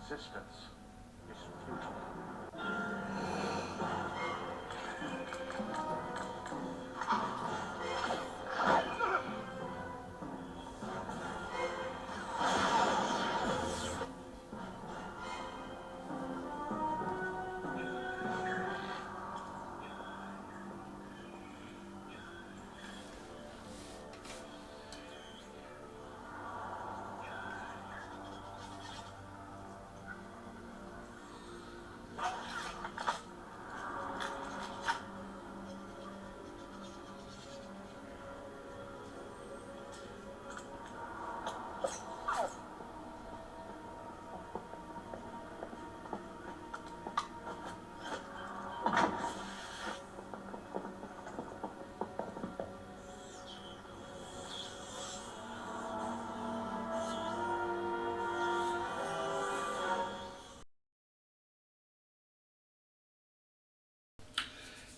resistance is futile.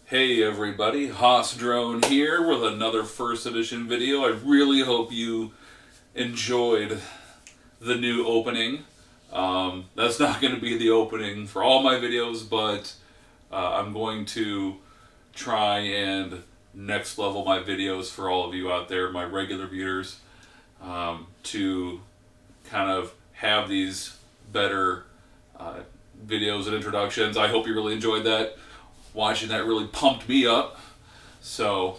Hey everybody, Haas Drone here with another first edition video. I really hope you enjoyed the new opening. That's not going to be the opening for all my videos, but I'm going to try and next level my videos for all of you out there, my regular viewers, to kind of have these better videos and introductions. I hope you really enjoyed that. Watching that really pumped me up. So,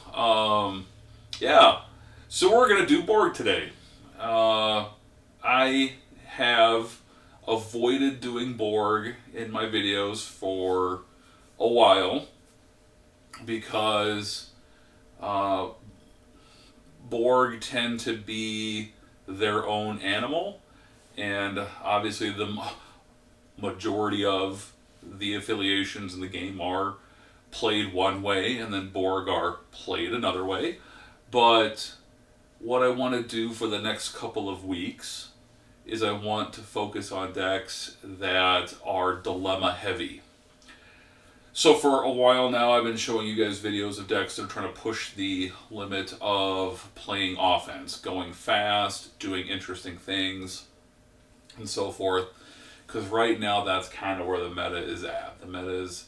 yeah. So we're going to do Borg today. I have avoided doing Borg in my videos for a while because Borg tend to be their own animal, and obviously the majority of the affiliations in the game are played one way and then Borg are played another way. But what I want to do for the next couple of weeks is I want to focus on decks that are dilemma heavy. So for a while now I've been showing you guys videos of decks that are trying to push the limit of playing offense, going fast, doing interesting things, and so forth. Because right now that's kind of where the meta is at. The meta is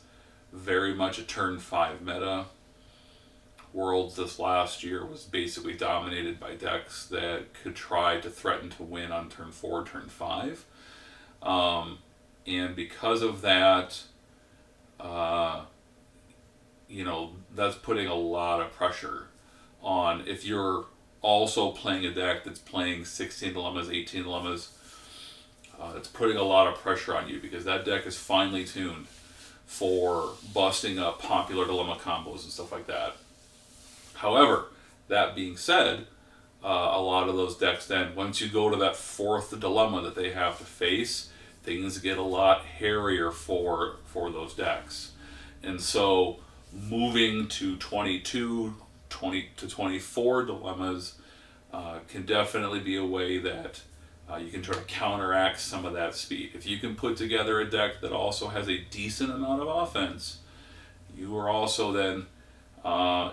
very much a turn 5 meta. Worlds this last year was basically dominated by decks that could try to threaten to win on turn 4, turn 5. And because of that, that's putting a lot of pressure on if you're also playing a deck that's playing 16 dilemmas, 18 dilemmas. It's putting a lot of pressure on you because that deck is finely tuned for busting up popular dilemma combos and stuff like that. Hahowever, that being said, a lot of those decks then, once you go to that 4th dilemma that they have to face, things get a lot hairier for those decks. And so moving to 22, 20 to 24 dilemmas can definitely be a way that you can try to counteract some of that speed. If you can put together a deck that also has a decent amount of offense, you are also then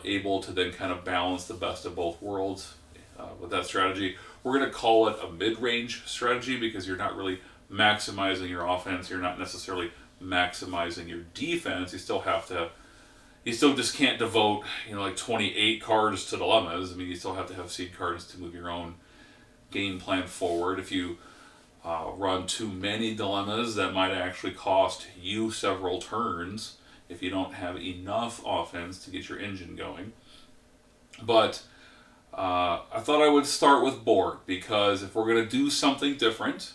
able to then kind of balance the best of both worlds with that strategy. We're going to call it a mid-range strategy because you're not really maximizing your offense. You're not necessarily maximizing your defense. You still just can't devote, like 28 cards to dilemmas. I mean, you still have to have seed cards to move your own game plan forward. If you run too many dilemmas, that might actually cost you several turns if you don't have enough offense to get your engine going. But I thought I would start with Borg because if we're going to do something different,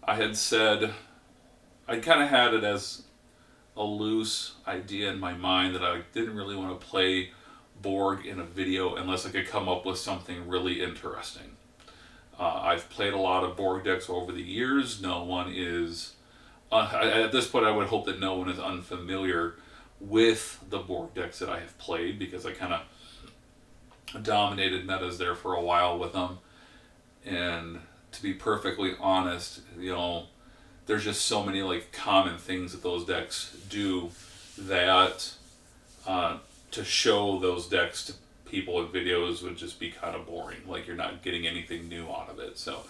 I had said, I kind of had it as a loose idea in my mind that I didn't really want to play Borg in a video unless I could come up with something really interesting. I've played a lot of Borg decks over the years. No one is, at this point I would hope that no one is unfamiliar with the Borg decks that I have played because I kind of dominated metas there for a while with them. And to be perfectly honest, there's just so many common things that those decks do that to show those decks to people in videos would just be kind of boring. Like you're not getting anything new out of it. So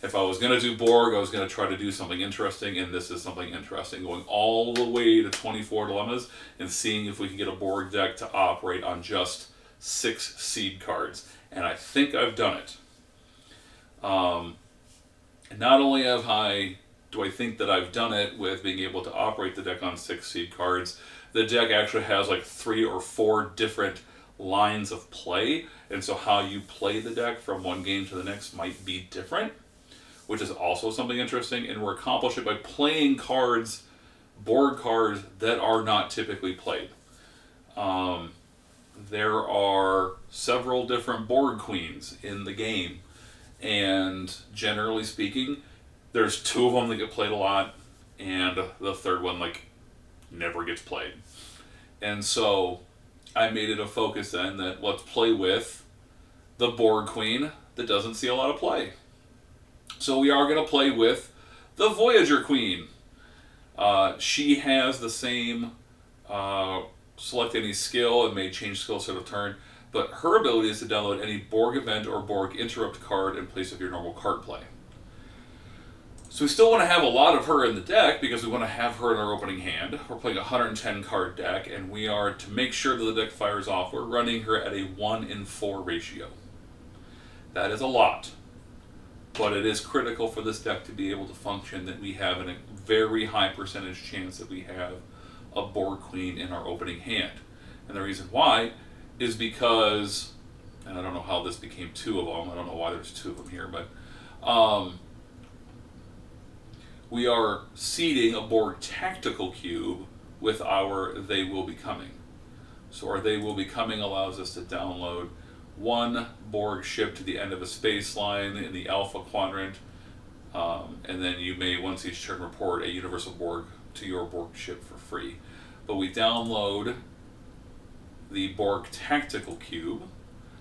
If I was going to do Borg, I was going to try to do something interesting, and this is something interesting. Going all the way to 24 dilemmas and seeing if we can get a Borg deck to operate on just 6 seed cards. And I think I've done it. Not only do I think that I've done it with being able to operate the deck on 6 seed cards, the deck actually has like 3 or 4 different lines of play, and so how you play the deck from one game to the next might be different, which is also something interesting, and we're accomplishing it by playing cards, board cards, that are not typically played. There are several different board queens in the game, and generally speaking, there's 2 of them that get played a lot, and the third one, like, never gets played. And so I made it a focus then that let's play with the board queen that doesn't see a lot of play. So we are going to play with the Voyager Queen. She has the same select any skill and may change skill set of turn, but her ability is to download any Borg event or Borg interrupt card in place of your normal card play. So we still want to have a lot of her in the deck because we want to have her in our opening hand. We're playing a 110 card deck, and we are, to make sure that the deck fires off, we're running her at a 1-in-4 ratio. That is a lot, but it is critical for this deck to be able to function that we have a very high percentage chance that we have a Borg Queen in our opening hand. And the reason why is because, and I don't know how this became 2 of them, I don't know why there's 2 of them here, but we are seeding a Borg tactical cube with our They Will Be Coming. So our They Will Be Coming allows us to download 1 Borg ship to the end of a space line in the Alpha Quadrant, and then you may once each turn report a Universal Borg to your Borg ship for free. But we download the Borg Tactical Cube.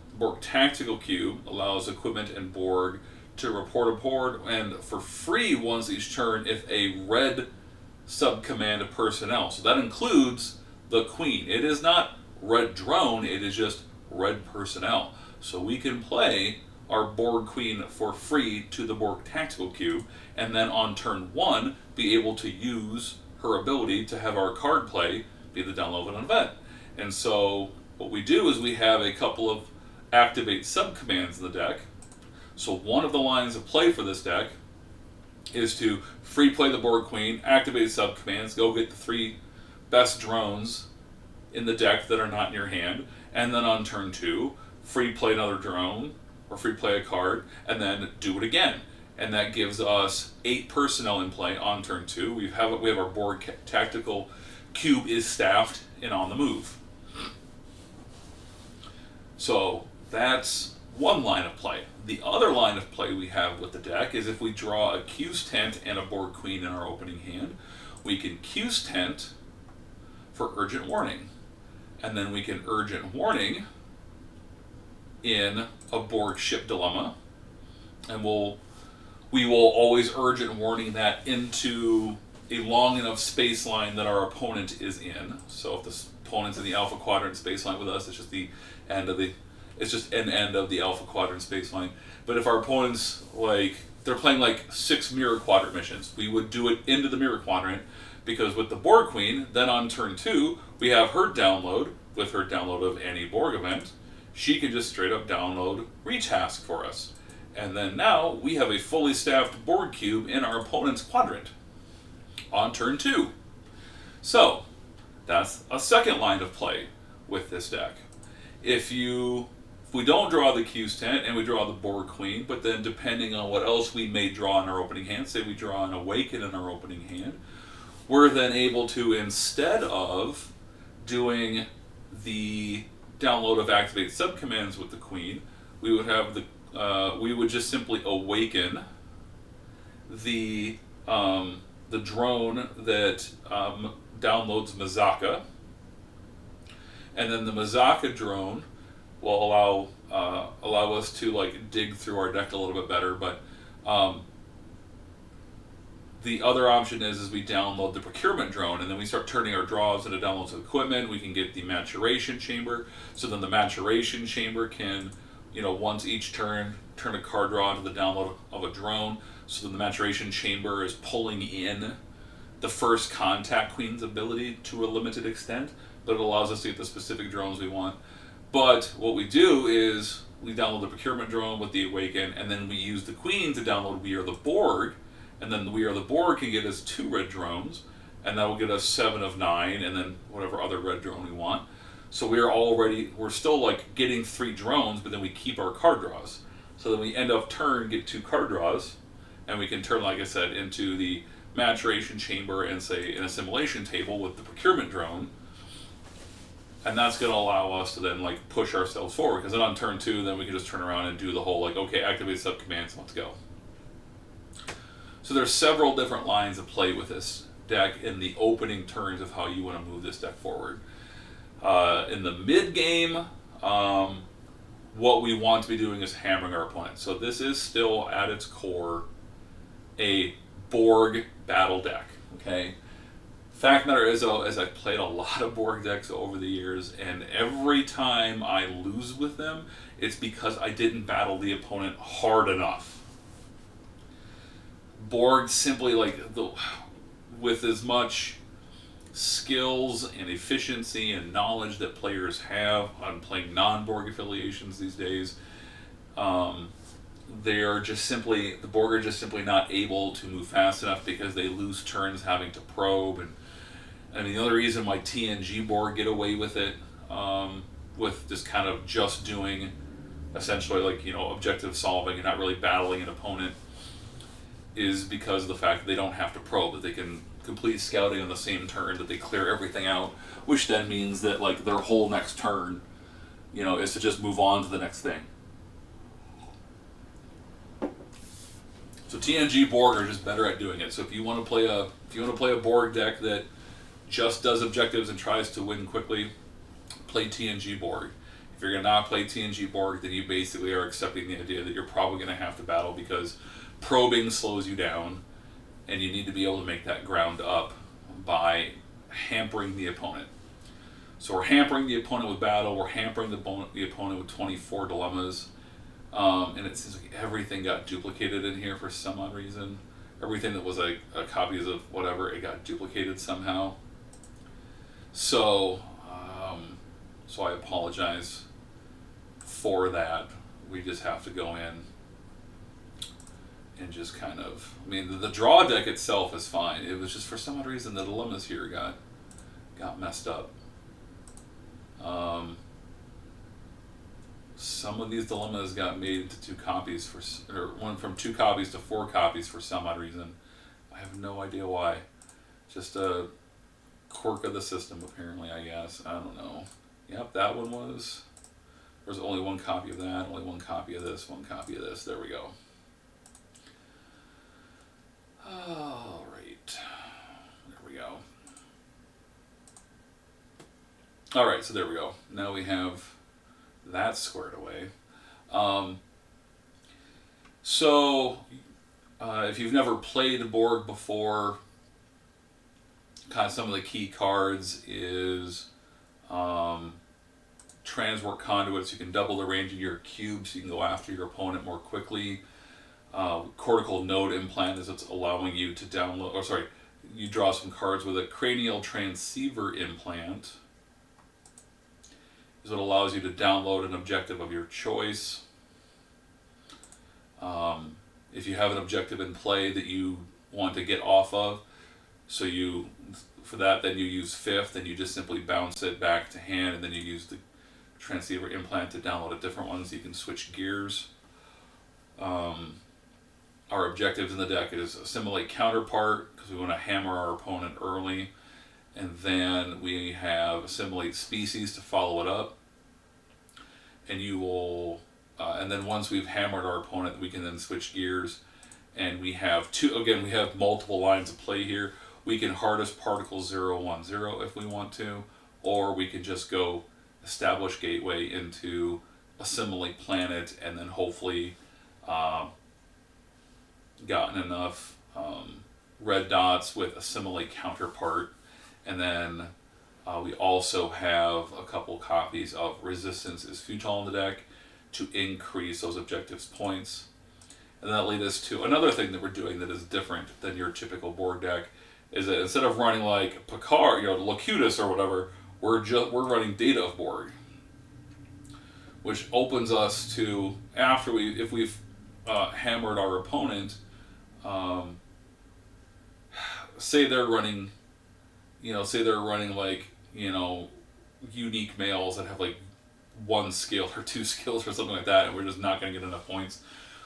The Borg Tactical Cube allows equipment and Borg to report aboard, and for free once each turn if a red subcommand personnel. So that includes the Queen. It is not red drone, it is just red personnel. So we can play our Borg Queen for free to the Borg Tactical Cube, and then on turn 1 be able to use her ability to have our card play be the download of an event. And so what we do is we have a couple of activate subcommands in the deck. So one of the lines of play for this deck is to free play the Borg Queen, activate subcommands, go get the 3 best drones in the deck that are not in your hand, and then on turn 2, free play another drone, or free play a card, and then do it again. And that gives us 8 personnel in play on turn 2. We have our Borg Tactical Cube is staffed and on the move. So that's one line of play. The other line of play we have with the deck is if we draw a Q's Tent and a Borg Queen in our opening hand, we can Q's Tent for Urgent Warning. And then we can Urgent Warning in a Borg Ship Dilemma. And we will always Urgent Warning that into a long enough space line that our opponent is in. So if the opponent's in the Alpha Quadrant space line with us, it's just the end of the end of the Alpha Quadrant space line. But if our opponent's they're playing 6 Mirror Quadrant missions, we would do it into the Mirror Quadrant, because with the Borg Queen, then on turn 2, we have her download with her download of any Borg event. She can just straight up download Retask for us. And then now we have a fully staffed Borg cube in our opponent's quadrant on turn 2. So that's a second line of play with this deck. If we don't draw the Q's Tent and we draw the Borg Queen, but then depending on what else we may draw in our opening hand, say we draw an Awaken in our opening hand, we're then able to, instead of doing the download of activate subcommands with the Queen, we would have we would just simply awaken the drone that downloads Mazaka, and then the Mazaka drone will allow us to dig through our deck a little bit better. But the other option is we download the procurement drone, and then we start turning our draws into downloads of equipment. We can get the maturation chamber, so then the maturation chamber can, once each turn a card draw into the download of a drone. So the maturation chamber is pulling in the first contact queen's ability to a limited extent, but it allows us to get the specific drones we want. But what we do is we download the procurement drone with the Awaken, and then we use the queen to download We Are the Borg, and then the We Are the Borg can get us 2 red drones, and that will get us 7 of 9, and then whatever other red drone we want. So we're still like getting 3 drones, but then we keep our card draws. So then we end up turn, get 2 card draws, and we can turn, like I said, into the maturation chamber and say an assimilation table with the procurement drone, and that's going to allow us to then like push ourselves forward, because then on turn 2 then we can just turn around and do the whole like, okay, activate sub commands, let's go. So there's several different lines of play with this deck in the opening turns of how you want to move this deck forward. In the mid game, what we want to be doing is hammering our opponent. So this is still at its core a Borg battle deck. Okay. Fact matter is, though, as I've played a lot of Borg decks over the years, and every time I lose with them, it's because I didn't battle the opponent hard enough. Borg simply, with as much skills and efficiency and knowledge that players have on playing non-Borg affiliations these days, the Borg are just simply not able to move fast enough because they lose turns having to probe. And I mean, the other reason why TNG Borg get away with it, with just kind of just doing essentially objective solving and not really battling an opponent, is because of the fact that they don't have to probe, that they can complete scouting on the same turn, that they clear everything out, which then means that like their whole next turn, is to just move on to the next thing. So TNG Borg are just better at doing it. So if you want to play a Borg deck that just does objectives and tries to win quickly, play TNG Borg. If you're going to not play TNG Borg, then you basically are accepting the idea that you're probably going to have to battle, because probing slows you down, and you need to be able to make that ground up by hampering the opponent. So we're hampering the opponent with battle, we're hampering the opponent with 24 dilemmas, and it seems like everything got duplicated in here for some odd reason. Everything that was a copies of whatever, it got duplicated somehow. So I apologize for that. We just have to go in and just kind of, the draw deck itself is fine. It was just for some odd reason the dilemmas here got messed up. Some of these dilemmas got made into 2 copies or went from 2 copies to 4 copies for some odd reason. I have no idea why. Just a quirk of the system, apparently, I guess. I don't know. Yep, that one was. There's only 1 copy of that, only 1 copy of this, 1 copy of this. There we go. All right. There we go. All right, so there we go. Now we have that squared away. If you've never played Borg before, kind of some of the key cards is Transwarp Conduits. You can double the range of your cubes, so you can go after your opponent more quickly. Cortical Node Implant is what's allowing you to download, you draw some cards with it. Cranial Transceiver Implant is what allows you to download an objective of your choice. If you have an objective in play that you want to get off of, for that, then you use 5th, and you just simply bounce it back to hand, and then you use the Transceiver Implant to download a different one, so you can switch gears. Our objectives in the deck is Assimilate Counterpart, because we want to hammer our opponent early, and then we have Assimilate Species to follow it up, and and then once we've hammered our opponent, we can then switch gears, and we have we have multiple lines of play here. We can Hardest Particle 010 if we want to, or we can just go Establish Gateway into Assimilate Planet, and then hopefully gotten enough red dots with Assimilate Counterpart, and then we also have a couple copies of Resistance is Futile in the deck to increase those objectives points. And that leads us to another thing that we're doing that is different than your typical board deck, is that instead of running like Picard, Locutus or whatever, we're running Data of Borg, which opens us to if we've hammered our opponent, um, say they're running, say they're running like unique males that have like one skill or two skills or something like that, and we're just not going to get enough points.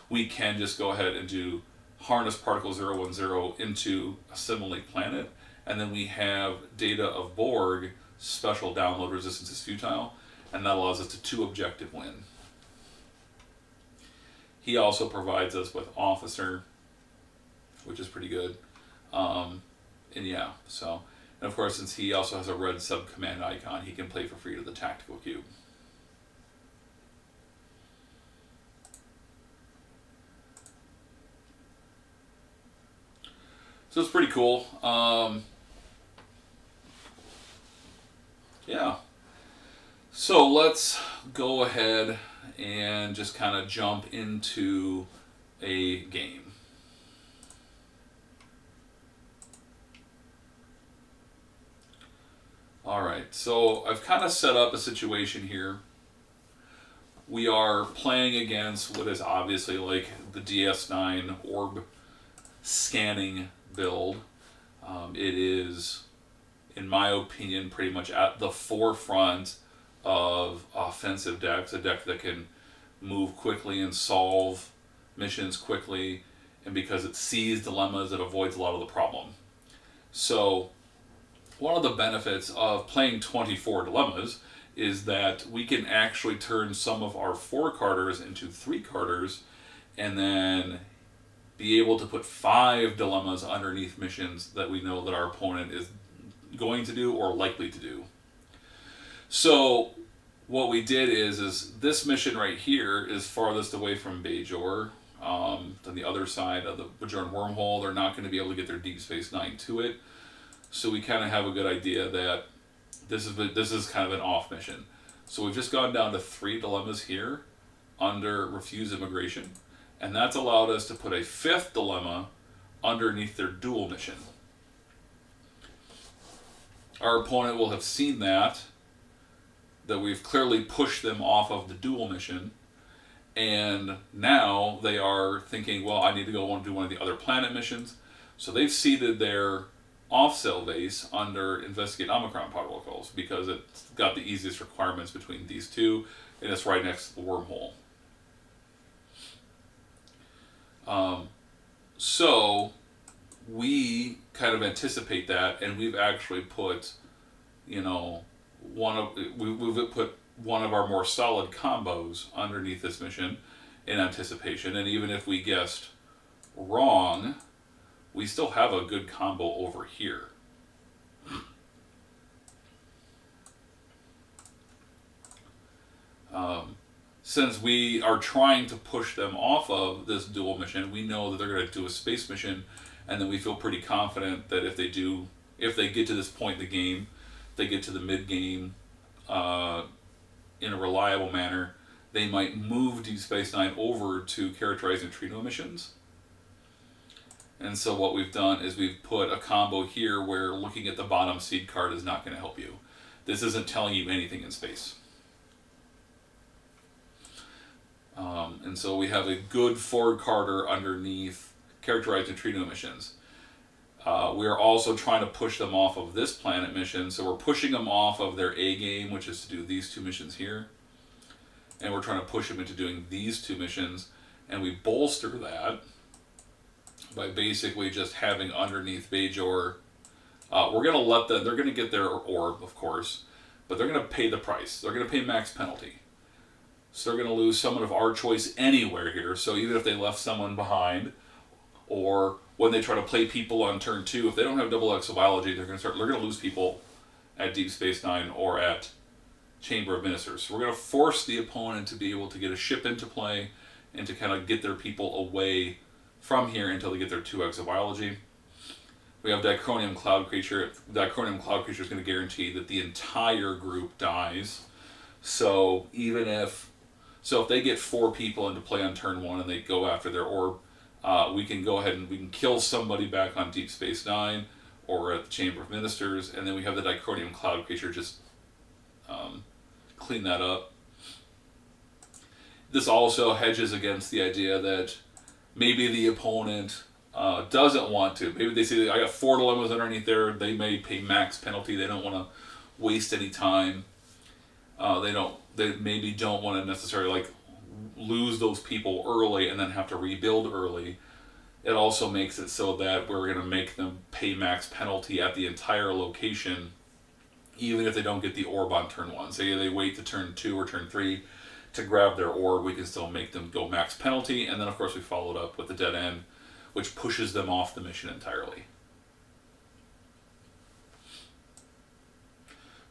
We can just go ahead and do harness particle 010 into a simulate planet, and then we have Data of Borg, special download resistance is futile, and that allows us to 2 objective win. He also provides us with Officer, which is pretty good. And yeah, so, and of course, since he also has a red sub command icon, he can play for free to the tactical cube. So it's pretty cool. Yeah. So let's go ahead and just kind of jump into a game. Alright, so I've kind of set up a situation here. We are playing against what is obviously like the DS9 orb scanning build. It is, in my opinion, pretty much at the forefront of offensive decks, a deck that can move quickly and solve missions quickly, and because it sees dilemmas, it avoids a lot of the problem. So one of the benefits of playing 24 dilemmas is that we can actually turn some of our 4-carders into 3-carders, and then be able to put 5 dilemmas underneath missions that we know that our opponent is going to do or likely to do. So what we did is this mission right here is farthest away from Bajor. On the other side of the Bajoran wormhole, they're not going to be able to get their Deep Space Nine to it. So we kind of have a good idea that this is kind of an off mission. So we've just gone down to 3 dilemmas here under refuse immigration, and that's allowed us to put a 5th dilemma underneath their dual mission. Our opponent will have seen that we've clearly pushed them off of the dual mission, and now they are thinking, well, I need to go and do one of the other planet missions. So they've seeded their off-cell base under Investigate Omicron protocols because it's got the easiest requirements between these two, and it's right next to the wormhole. So we kind of anticipate that, and we've actually put, we've put one of our more solid combos underneath this mission in anticipation, and even if we guessed wrong, we still have a good combo over here. Since we are trying to push them off of this dual mission, we know that they're going to do a space mission, and then we feel pretty confident that if they get to this point in the game, they get to the mid-game in a reliable manner, they might move Deep Space Nine over to characterize neutrino missions. And so what we've done is we've put a combo here where looking at the bottom seed card is not going to help you. This isn't telling you anything in space. And so we have a good 4-carder underneath characterized neutrino missions. We are also trying to push them off of this planet mission, so we're pushing them off of their A game, which is to do these 2 missions here. And we're trying to push them into doing these 2 missions, and we bolster that by basically just having underneath Bajor. We're going to let them, they're going to get their orb, of course, but they're going to pay the price. They're going to pay max penalty. So they're going to lose someone of our choice anywhere here. So even if they left someone behind, or when they try to play people on turn 2, if they don't have double exobiology, they're going to lose people at Deep Space Nine or at Chamber of Ministers. So we're going to force the opponent to be able to get a ship into play and to kind of get their people away from here until they get their 2 exobiology. We have Dicronium Cloud Creature. Dicronium Cloud Creature is going to guarantee that the entire group dies. So even if So if they get 4 people into play on turn 1 and they go after their orb, we can go ahead and we can kill somebody back on Deep Space Nine or at the Chamber of Ministers, and then we have the Dicronium Cloud creature just clean that up. This also hedges against the idea that maybe the opponent doesn't want to. Maybe they say, I got 4 dilemmas underneath there. They may pay max penalty. They don't want to waste any time. They maybe don't want to necessarily like lose those people early and then have to rebuild early. It also makes it so that we're going to make them pay max penalty at the entire location, even if they don't get the orb on turn 1. Say they wait to turn 2 or turn 3 to grab their orb, we can still make them go max penalty, and then of course we followed up with the dead end, which pushes them off the mission entirely.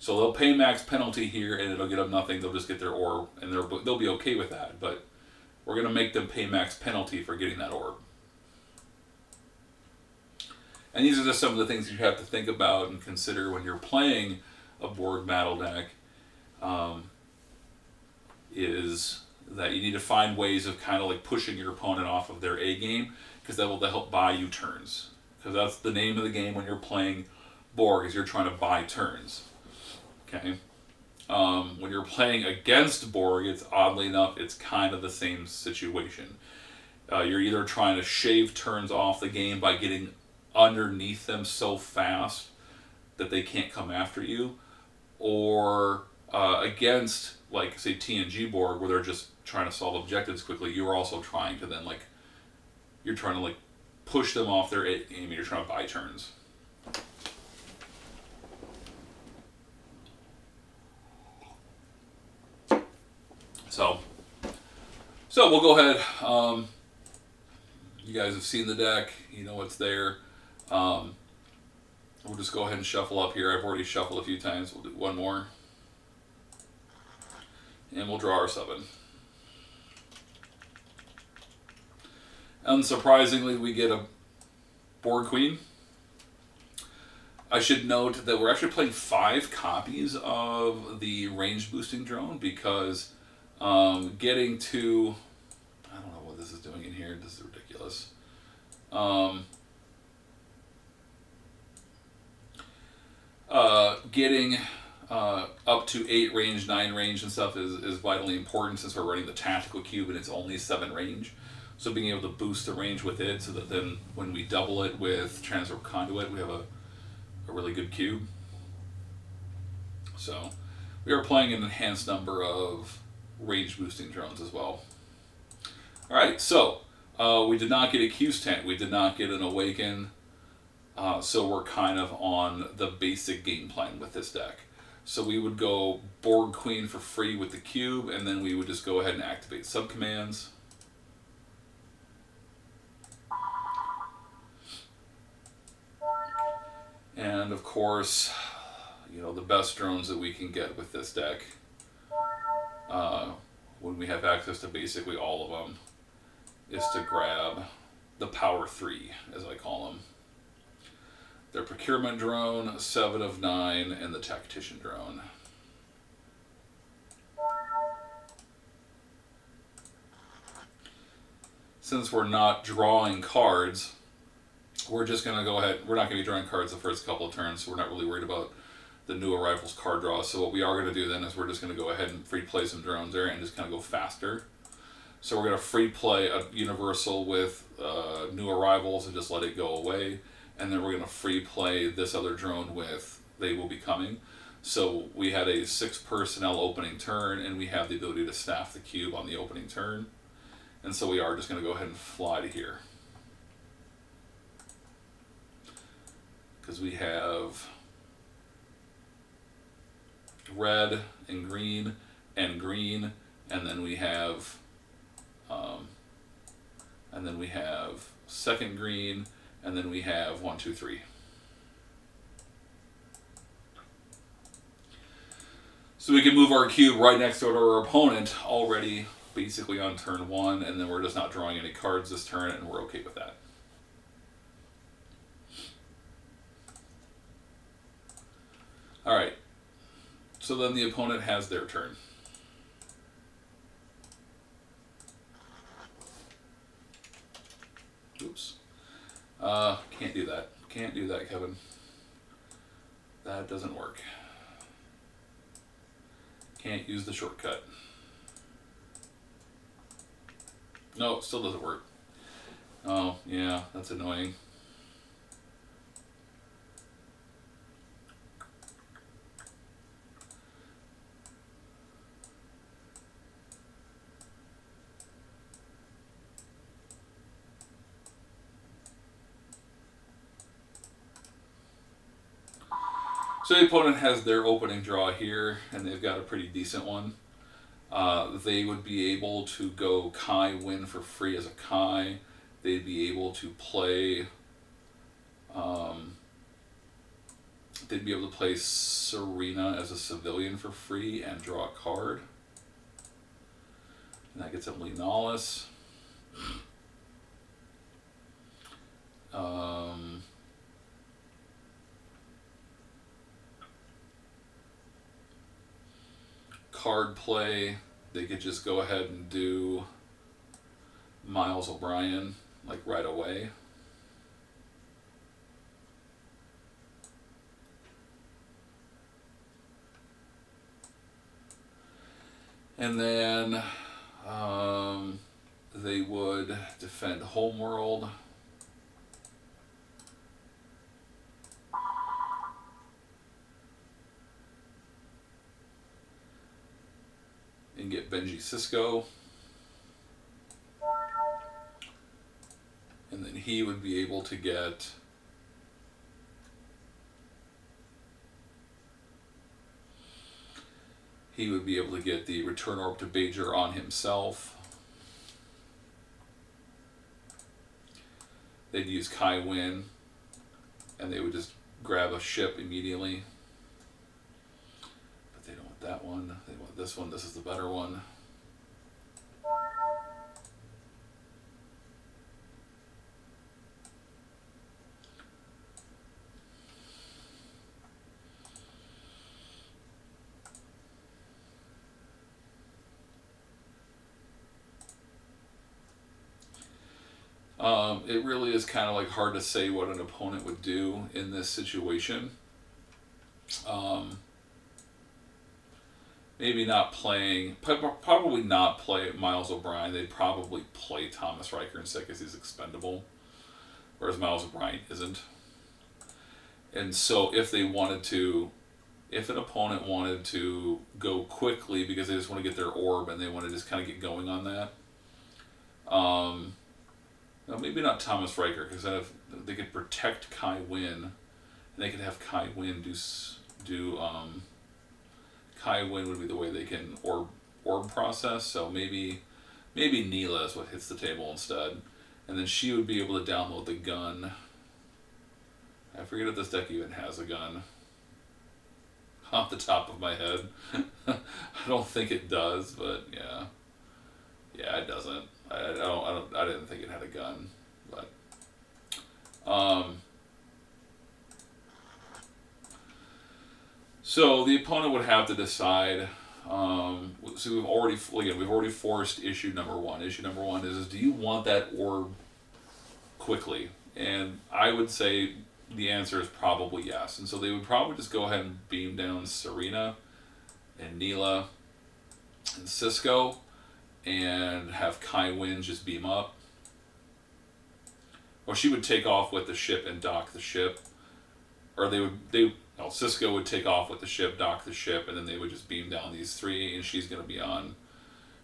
So they'll pay max penalty here, and it'll get them nothing. They'll just get their orb, and they'll be okay with that. But we're going to make them pay max penalty for getting that orb. And these are just some of the things you have to think about and consider when you're playing a Borg battle deck. Is that you need to find ways of kind of like pushing your opponent off of their A game, because that will help buy you turns. Because that's the name of the game when you're playing Borg, is you're trying to buy turns. Okay. When you're playing against Borg, it's oddly enough, it's kind of the same situation. You're either trying to shave turns off the game by getting underneath them so fast that they can't come after you, or against, like, say, TNG Borg, where they're just trying to solve objectives quickly, you're also trying to then, like, you're trying to, like, push them off their aim, and you're trying to buy turns. So we'll go ahead. You guys have seen the deck. You know what's there. We'll just go ahead and shuffle up here. I've already shuffled a few times. We'll do one more. And we'll draw our 7. Unsurprisingly, we get a Borg Queen. I should note that we're actually playing 5 copies of the range boosting drone, because getting to... I don't know what this is doing in here. This is ridiculous. Getting up to 8 range, 9 range and stuff is vitally important, since we're running the tactical cube and it's only 7 range. So being able to boost the range with it, so that then when we double it with Transwarp Conduit, we have a really good cube. So we are playing an enhanced number of range boosting drones as well. Alright, so we did not get a Q-Stant, we did not get an Awaken, so we're kind of on the basic game plan with this deck. So we would go Borg Queen for free with the cube, and then we would just go ahead and activate subcommands. And of course, you know, the best drones that we can get with this deck, when we have access to basically all of them, is to grab the Power 3, as I call them. Their Procurement Drone, 7 of 9, and the Tactician Drone. Since we're not drawing cards, we're just going to go ahead. We're not going to be drawing cards the first couple of turns, so we're not really worried about the new arrivals card draw. So what we are going to do then is we're just going to go ahead and free play some drones there and just kind of go faster. So we're going to free play a Universal with new arrivals and just let it go away. And then we're going to free play this other drone with They Will Be Coming. So we had a 6 personnel opening turn, and we have the ability to staff the cube on the opening turn. And so we are just going to go ahead and fly to here. Because we have red and green, and then we have second green, and then we have 1, 2, 3. So we can move our cube right next door to our opponent already, basically on turn 1, and then we're just not drawing any cards this turn, and we're okay with that. Alright, so then the opponent has their turn. Kevin. That doesn't work. Can't use the shortcut. No, it still doesn't work. Oh, yeah, that's annoying. So the opponent has their opening draw here, and they've got a pretty decent one. They would be able to go Kai win for free as a Kai. They'd be able to play. They'd be able to play Serena as a civilian for free and draw a card. And that gets them Leonalis. Card play, they could just go ahead and do Miles O'Brien like right away. And then they would defend Homeworld. And get Benji Sisko. And then he would be able to get the Return Orb to Bajor on himself. They'd use Kai Win, and they would just grab a ship immediately. But they don't want that one. They want this one. This is the better one. It really is kind of like hard to say what an opponent would do in this situation. Maybe not playing, probably not play Miles O'Brien. They'd probably play Thomas Riker instead because he's expendable, whereas Miles O'Brien isn't. And so if they wanted to, if an opponent wanted to go quickly because they just want to get their orb and they want to just kind of get going on that, no, maybe not Thomas Riker, because then if they could protect Kai Win, and they could have Kai Win do Kai Win would be the way they can orb process. So maybe Neela is what hits the table instead, and then she would be able to download the gun. I forget if this deck even has a gun. Off the top of my head, I don't think it does, but yeah, it doesn't. I didn't think it had a gun, but so the opponent would have to decide. So we've already forced issue number one. Issue number one is do you want that orb quickly? And I would say the answer is probably yes. And so they would probably just go ahead and beam down Serena and Neela and Cisco, and have Kai Win just beam up. Or she would take off with the ship and dock the ship. Or Cisco would take off with the ship, dock the ship, and then they would just beam down these three, and she's going to be on.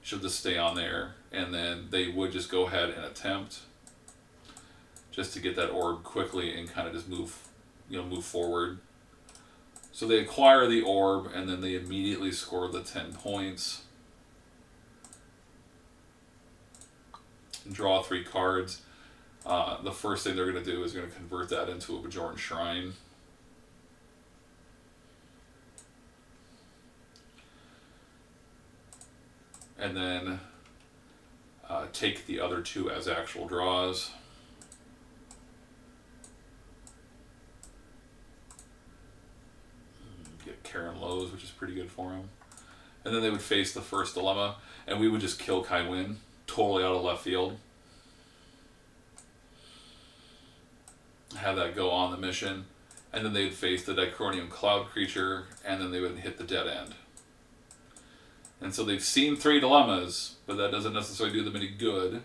She'll just stay on there, and then they would just go ahead and attempt just to get that orb quickly and kind of just move forward. So they acquire the orb, and then they immediately score the 10 points. Draw 3 cards. The first thing they're going to do is going to convert that into a Bajoran Shrine. And then take the other 2 as actual draws. Get Karen Lowe's, which is pretty good for him. And then they would face the first dilemma, and we would just kill Kai Win. Totally out of left field. Have that go on the mission. and then they would face the Dicronium Cloud creature, and then they would hit the dead end. And so they've seen 3 dilemmas, but that doesn't necessarily do them any good,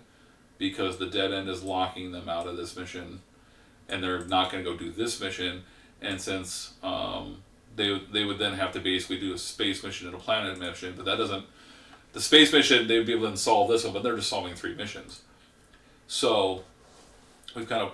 because the dead end is locking them out of this mission, and they're not going to go do this mission. And since they would then have to basically do a space mission and a planet mission, but that doesn't. The space mission, they would be able to solve this one, but they're just solving 3 missions. So we've kind of,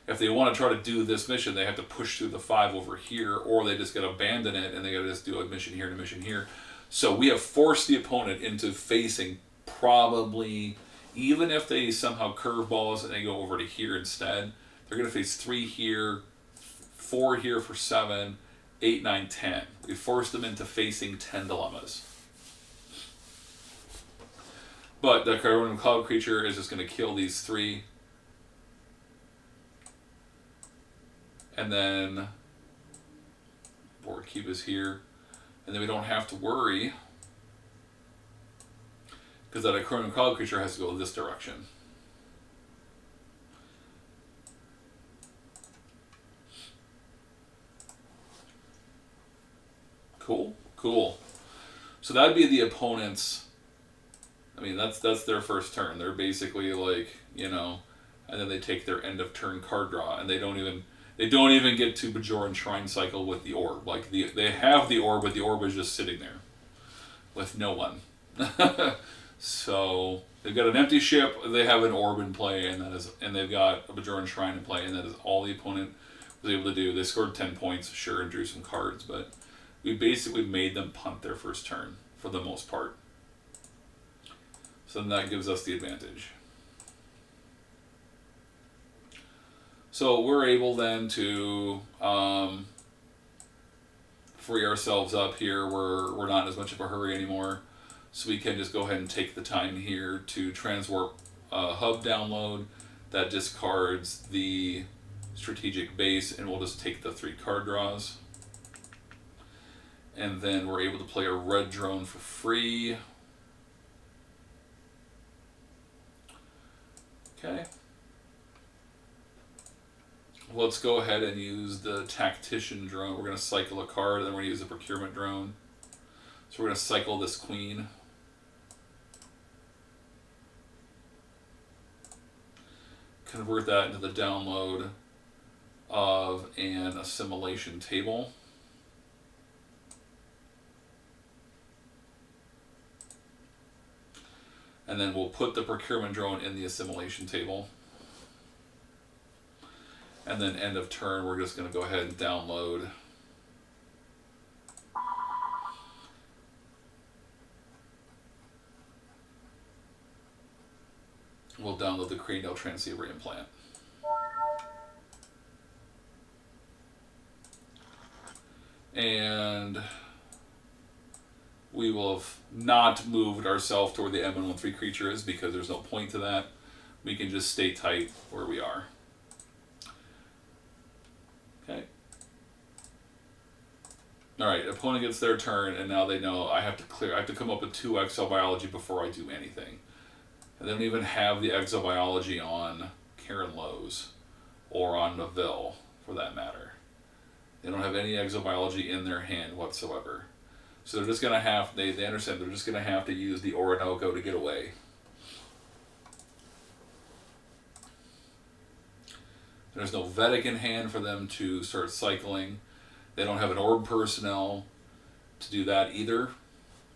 if they want to try to do this mission, they have to push through the 5 over here, or they just got to abandon it and they got to just do a mission here and a mission here. So we have forced the opponent into facing probably, even if they somehow curveball us and they go over to here instead, they're going to face 3 here, 4 here for 7, 8, 9, 10. We forced them into facing 10 dilemmas. But the Dicronium Cloud creature is just going to kill these 3. And then Borg Cube is here. And then we don't have to worry, because that Dicronium Cloud creature has to go this direction. Cool, cool. So that'd be the opponent's. I mean, that's their first turn. They're basically like, you know, and then they take their end of turn card draw, and they don't even get to Bajoran Shrine Cycle with the orb. Like they have the orb, but the orb is just sitting there with no one. So they've got an empty ship, they have an orb in play, and they've got a Bajoran Shrine in play, and that is all the opponent was able to do. They scored 10 points, sure, and drew some cards, but we basically made them punt their first turn for the most part. So then that gives us the advantage. So we're able then to free ourselves up here. We're not in as much of a hurry anymore. So we can just go ahead and take the time here to transwarp hub download. That discards the strategic base, and we'll just take the 3 card draws. And then we're able to play a red drone for free. Okay. Let's go ahead and use the Tactician drone. We're going to cycle a card, and then we're going to use the Procurement drone. So we're going to cycle this Queen. Convert that into the download of an assimilation table. And then we'll put the Procurement drone in the assimilation table. And then end of turn, we're just going to go ahead and download we'll download the cranial transceiver implant. And we will have not moved ourselves to where the M113 creature is, because there's no point to that. We can just stay tight where we are. Okay. Alright, opponent gets their turn, and now they know I have to come up with 2 exobiology before I do anything. And they don't even have the exobiology on Karen Lowe's, or on Neville, for that matter. They don't have any exobiology in their hand whatsoever. So they're just going to have, they understand they're just going to have to use the Orinoco to get away. There's no Vedic in hand for them to start cycling. They don't have an orb personnel to do that either.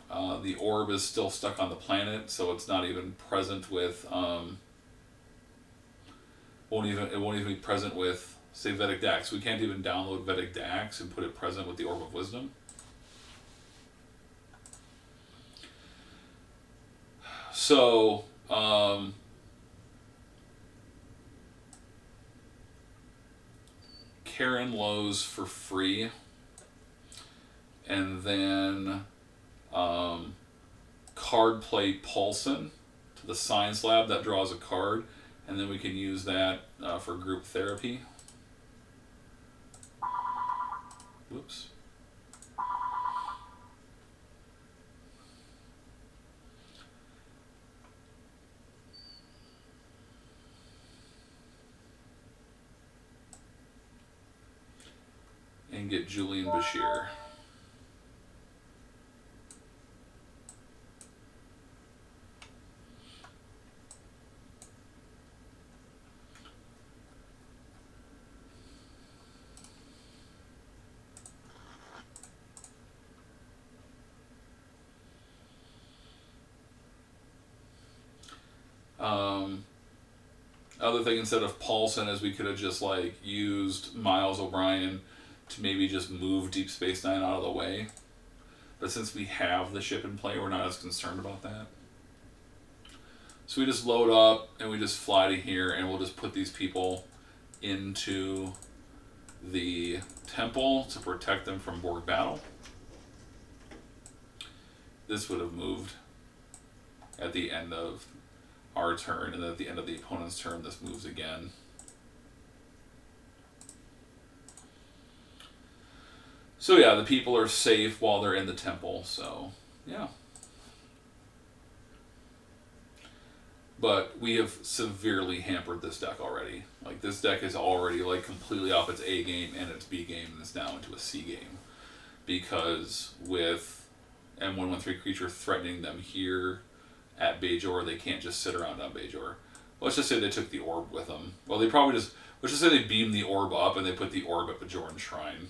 The orb is still stuck on the planet, so it's not even present with. It won't even be present with, say, Vedic Dax. We can't even download Vedic Dax and put it present with the Orb of Wisdom. So, Karen Lowe's for free, and then card play Paulson to the Science Lab. That draws a card, and then we can use that for group therapy. Whoops. can get Julian Bashir. Other thing, instead of Paulson, is we could have just like used Miles O'Brien to maybe just move Deep Space Nine out of the way. But since we have the ship in play, we're not as concerned about that. So we just load up and we just fly to here, and we'll just put these people into the temple to protect them from Borg battle. This would have moved at the end of our turn, and then at the end of the opponent's turn, this moves again. So yeah, the people are safe while they're in the temple, so yeah. But we have severely hampered this deck already. Like, this deck is already like completely off its A game and its B game, and it's now into a C game. Because with M113 creature threatening them here at Bajor, they can't just sit around on Bajor. Let's just say they took the orb with them. Well, they probably just, let's just say they beamed the orb up and they put the orb at Bajoran Shrine.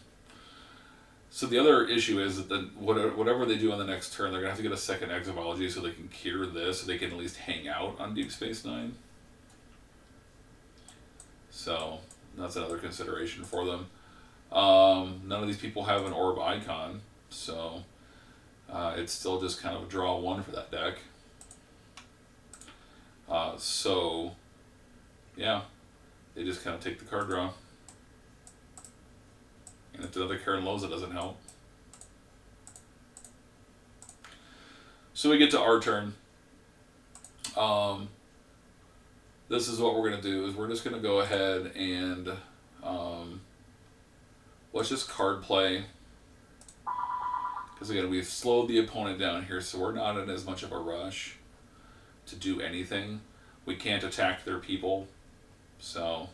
So the other issue is that whatever they do on the next turn, they're going to have to get a second Exobiology so they can cure this, so they can at least hang out on Deep Space Nine. So that's another consideration for them. None of these people have an orb icon, so it's still just kind of a draw one for that deck. So, yeah, they just kind of take the card draw. And if the other Karen Loza doesn't help. So we get to our turn. This is what we're going to do, is we're just going to go ahead and let's just card play. Because again, we've slowed the opponent down here, so we're not in as much of a rush to do anything. We can't attack their people, so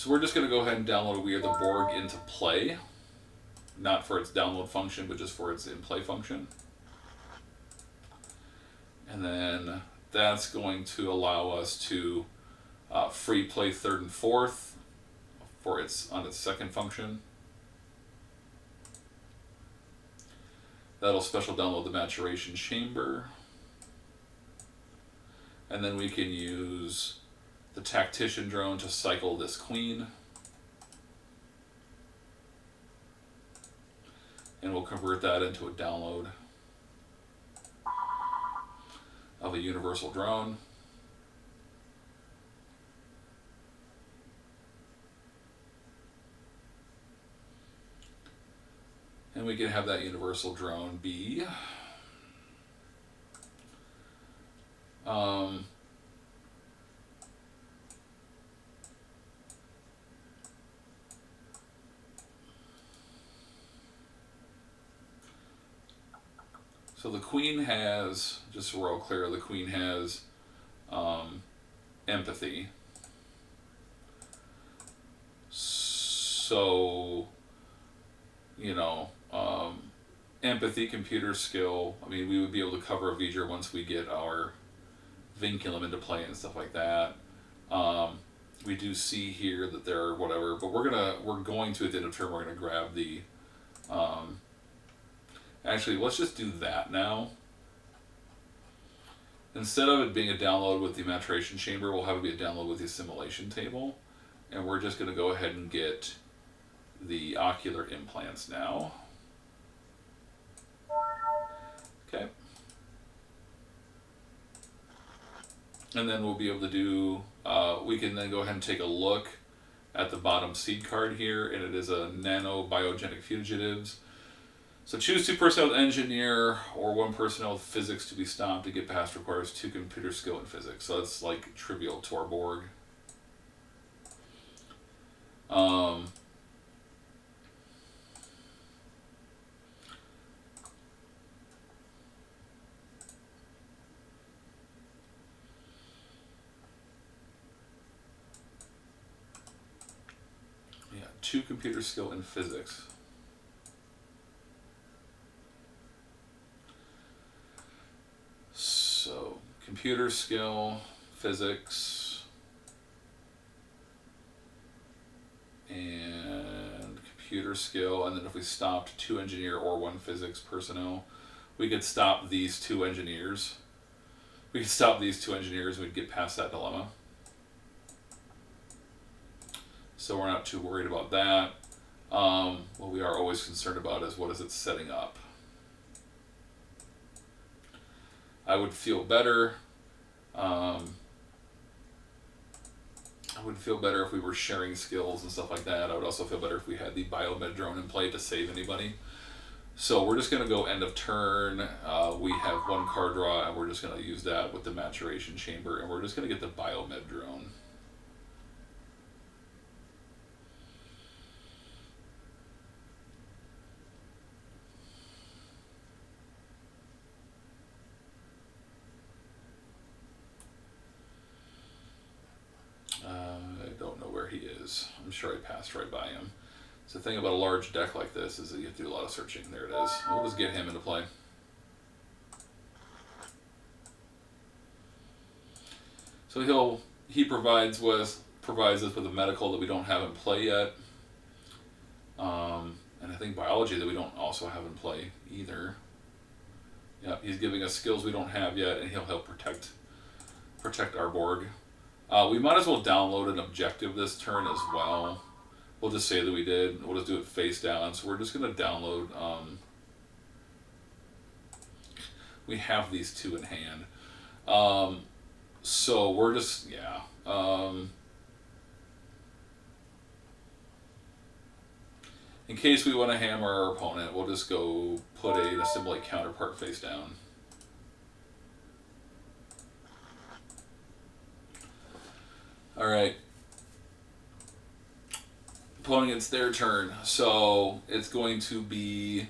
we're just going to go ahead and download We Are the Borg into play, not for its download function, but just for its in-play function. And then that's going to allow us to free play third and fourth for on its second function. That'll special download the Maturation Chamber. And then we can use the Tactician Drone to cycle this Queen. And we'll convert that into a download of a Universal Drone. And we can have that Universal Drone be so the Queen has, just so we're all clear, the Queen has empathy. So, you know, empathy, computer skill. I mean, we would be able to cover a V'ger once we get our Vinculum into play and stuff like that. We do see here that there are whatever, but we're going to at the end of turn, we're gonna grab the. Actually, let's just do that now. Instead of it being a download with the Maturation Chamber, we'll have it be a download with the Assimilation Table, and we're just gonna go ahead and get the Ocular Implants now. Okay. And then we'll be able to do, we can then go ahead and take a look at the bottom seed card here, and it is a Nano Biogenic Fugitives. So choose 2 personnel with Engineer or 1 personnel with Physics to be stomped. To get past requires 2 computer skill and Physics. So that's like trivial to our Borg. 2 computer skill in physics. So, computer skill, physics, and computer skill, and then if we stopped 2 engineer or 1 physics personnel, we could stop these 2 engineers. We could stop these 2 engineers and we'd get past that dilemma. So we're not too worried about that. What we are always concerned about is what is it setting up. I would feel better. I would feel better if we were sharing skills and stuff like that. I would also feel better if we had the biomed drone in play to save anybody. So we're just going to go end of turn. We have 1 card draw, and we're just going to use that with the maturation chamber, and we're just going to get the biomed drone. I don't know where he is. I'm sure I passed right by him. So the thing about a large deck like this is that you have to do a lot of searching. There it is. We'll just get him into play. So he provides us with a medical that we don't have in play yet, and I think biology that we don't also have in play either. Yeah, he's giving us skills we don't have yet, and he'll help protect our borg. We might as well download an objective this turn as well. We'll just say that we did. We'll just do it face down. So we're just going to download. We have these 2 in hand. So we're just, yeah. In case we want to hammer our opponent, we'll just go put an assimilate counterpart face down. Alright. Opponent, it's their turn. So it's going to be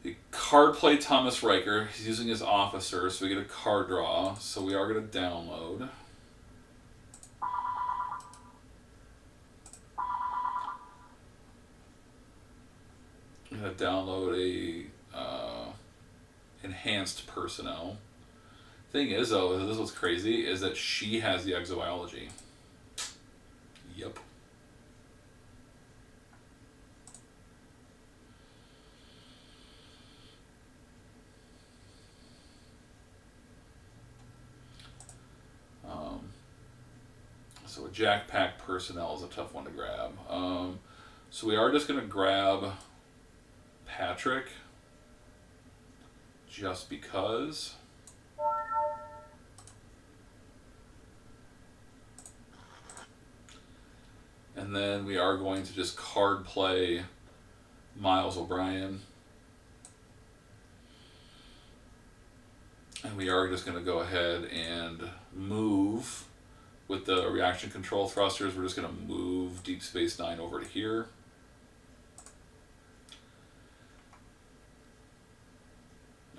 the card play Thomas Riker. He's using his officer, so we get a card draw. So we are going to download. I'm going to download a enhanced personnel. Thing is, though, this is what's crazy, is that she has the exobiology. Yep. So a Jack Pack personnel is a tough one to grab. So we are just going to grab Patrick, just because. And then we are going to just card play Miles O'Brien. And we are just going to go ahead and move with the reaction control thrusters. We're just going to move Deep Space Nine over to here.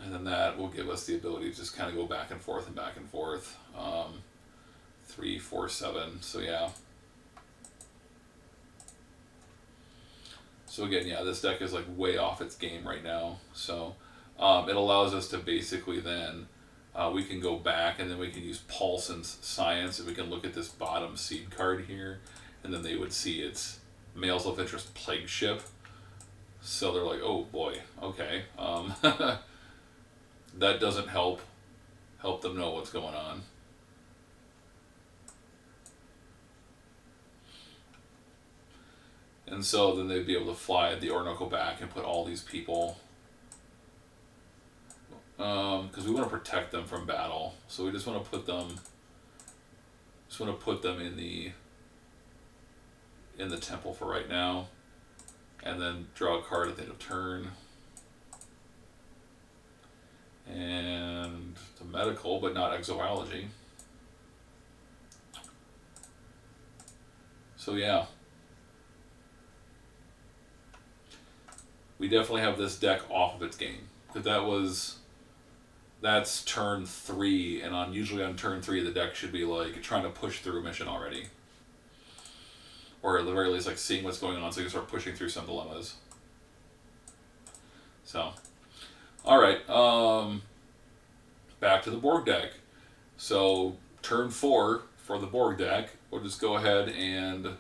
And then that will give us the ability to just kind of go back and forth and back and forth. 3, 4, 7. So yeah. So again, yeah, this deck is like way off its game right now. So it allows us to basically then, we can go back and then we can use Paulson's Science and we can look at this bottom seed card here. And then they would see its Males of Interest Plague Ship. So they're like, oh boy, okay. That doesn't help them know what's going on. And so then they'd be able to fly the Orinoco back and put all these people, because we want to protect them from battle. So we just want to put them in the temple for right now, and then draw a card at the end of turn. And it's a medical, but not exobiology. So yeah. We definitely have this deck off of its game. Because That's turn 3, and usually on turn 3 the deck should be like trying to push through a mission already, or at the very least like seeing what's going on so you can start pushing through some dilemmas. So, all right, back to the Borg deck. So turn 4 for the Borg deck, we'll just go ahead and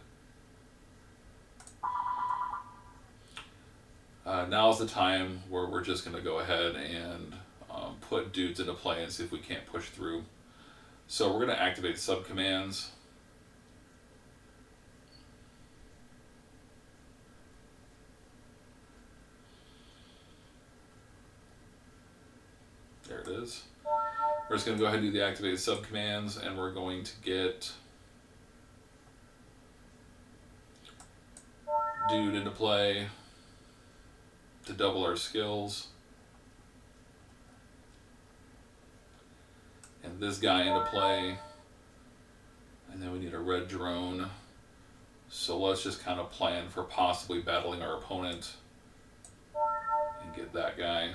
now's the time where we're just going to go ahead and put dudes into play and see if we can't push through. So we're going to activate subcommands. There it is. We're just going to go ahead and do the activated subcommands, and we're going to get dude into play to double our skills. And this guy into play. And then we need a red drone. So let's just kind of plan for possibly battling our opponent and get that guy.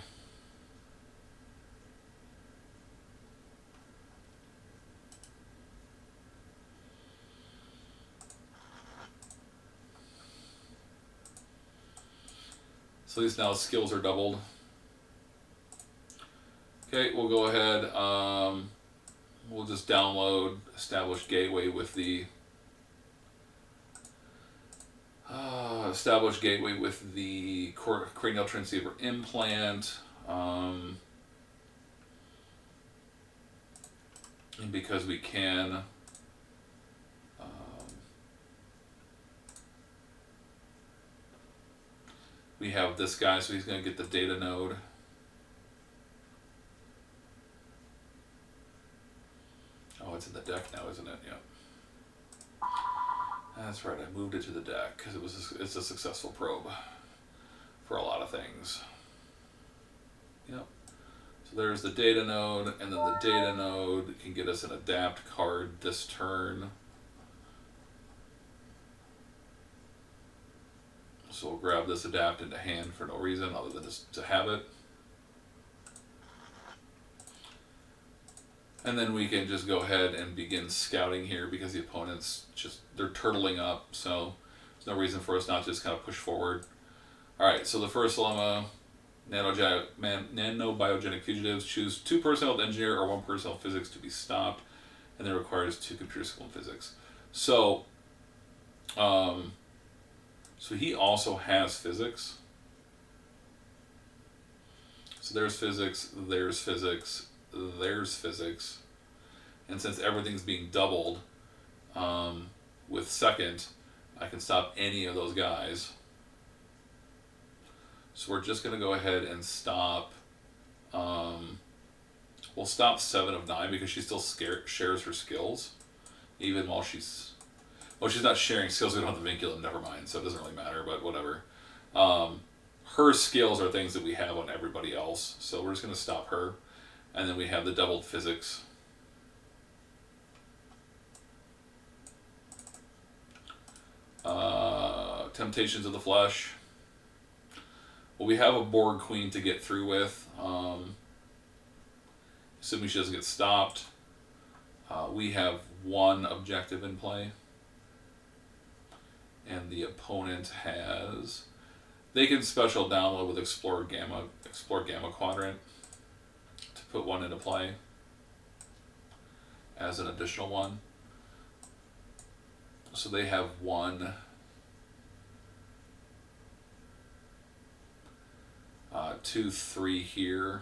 So at least now skills are doubled. Okay, we'll go ahead. We'll just download Establish Gateway with the cranial transceiver implant. And because we can, we have this guy, so he's going to get the data node. Oh, it's in the deck now, isn't it? Yep. That's right, I moved it to the deck because it's a successful probe for a lot of things. Yep. So there's the data node, and then the data node can get us an adapt card this turn. So we'll grab this adapt into hand for no reason other than just to have it. And then we can just go ahead and begin scouting here because the opponents they're turtling up, so there's no reason for us not to just kind of push forward. Alright, so the first dilemma, nanobiogenic fugitives, choose 2 personnel to engineer or 1 personnel physics to be stopped, and then requires 2 computer skill in physics. So, so he also has physics. So there's physics, there's physics, there's physics, and since everything's being doubled with second, I can stop any of those guys. So we're just going to go ahead and stop. We'll stop 7 of 9 because she still shares her skills, even while she's not sharing skills. We don't have the vinculum, never mind, so it doesn't really matter, but whatever. Her skills are things that we have on everybody else, so we're just going to stop her. And then we have the doubled physics. Temptations of the Flesh. Well, we have a Borg Queen to get through with. Assuming she doesn't get stopped. We have 1 objective in play. And the opponent has... They can special download with Explore Gamma Quadrant. Put 1 into play as an additional one. So they have 1 2, 3 here.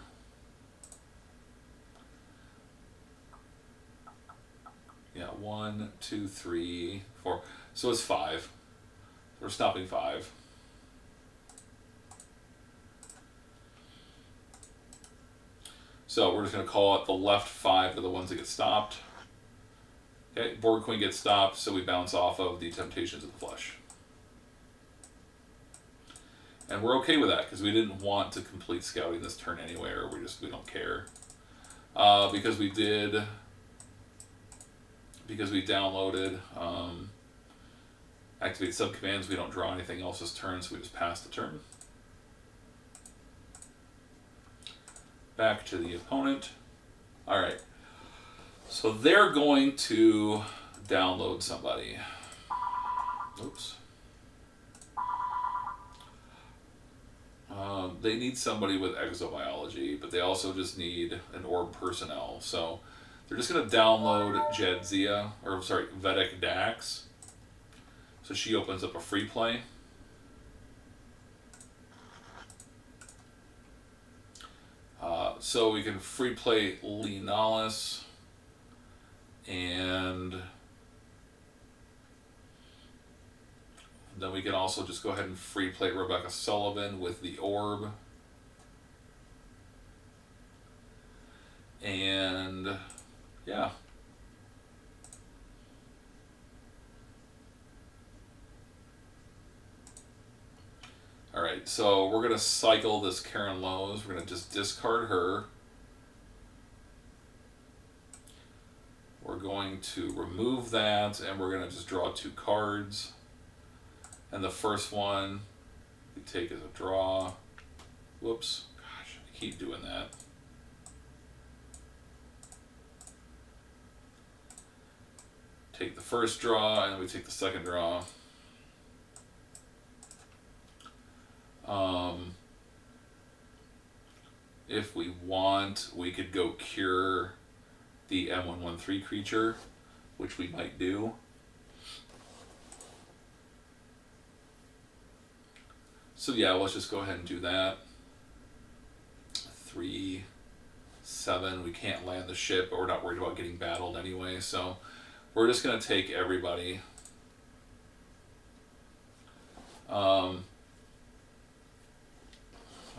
Yeah, 1, 2, 3, 4. So it's 5. We're stopping 5. So we're just going to call it the left 5 are the ones that get stopped. Okay, Borg Queen gets stopped, so we bounce off of the Temptations of the Flesh. And we're okay with that because we didn't want to complete scouting this turn anywhere. We don't care. Because we downloaded activate subcommands, we don't draw anything else this turn, so we just pass the turn. back to the opponent. All right. So they're going to download somebody. Oops. They need somebody with exobiology, but they also just need an orb personnel. So they're just going to download Jadzia, or sorry, Vedic Dax. So she opens up a free play. So we can free play Leonalis, and then we can also just go ahead and free play Rebecca Sullivan with the orb. And yeah. Alright, so we're going to cycle this Karen Lowe's. We're going to just discard her. We're going to remove that, and we're going to just draw 2 cards. And the first one we take as a draw. Whoops. Gosh, I keep doing that. Take the first draw, and then we take the second draw. If we want, we could go cure the M113 creature, which we might do. So yeah, let's just go ahead and do that. 3, 7. We can't land the ship, but we're not worried about getting battled anyway, so we're just going to take everybody.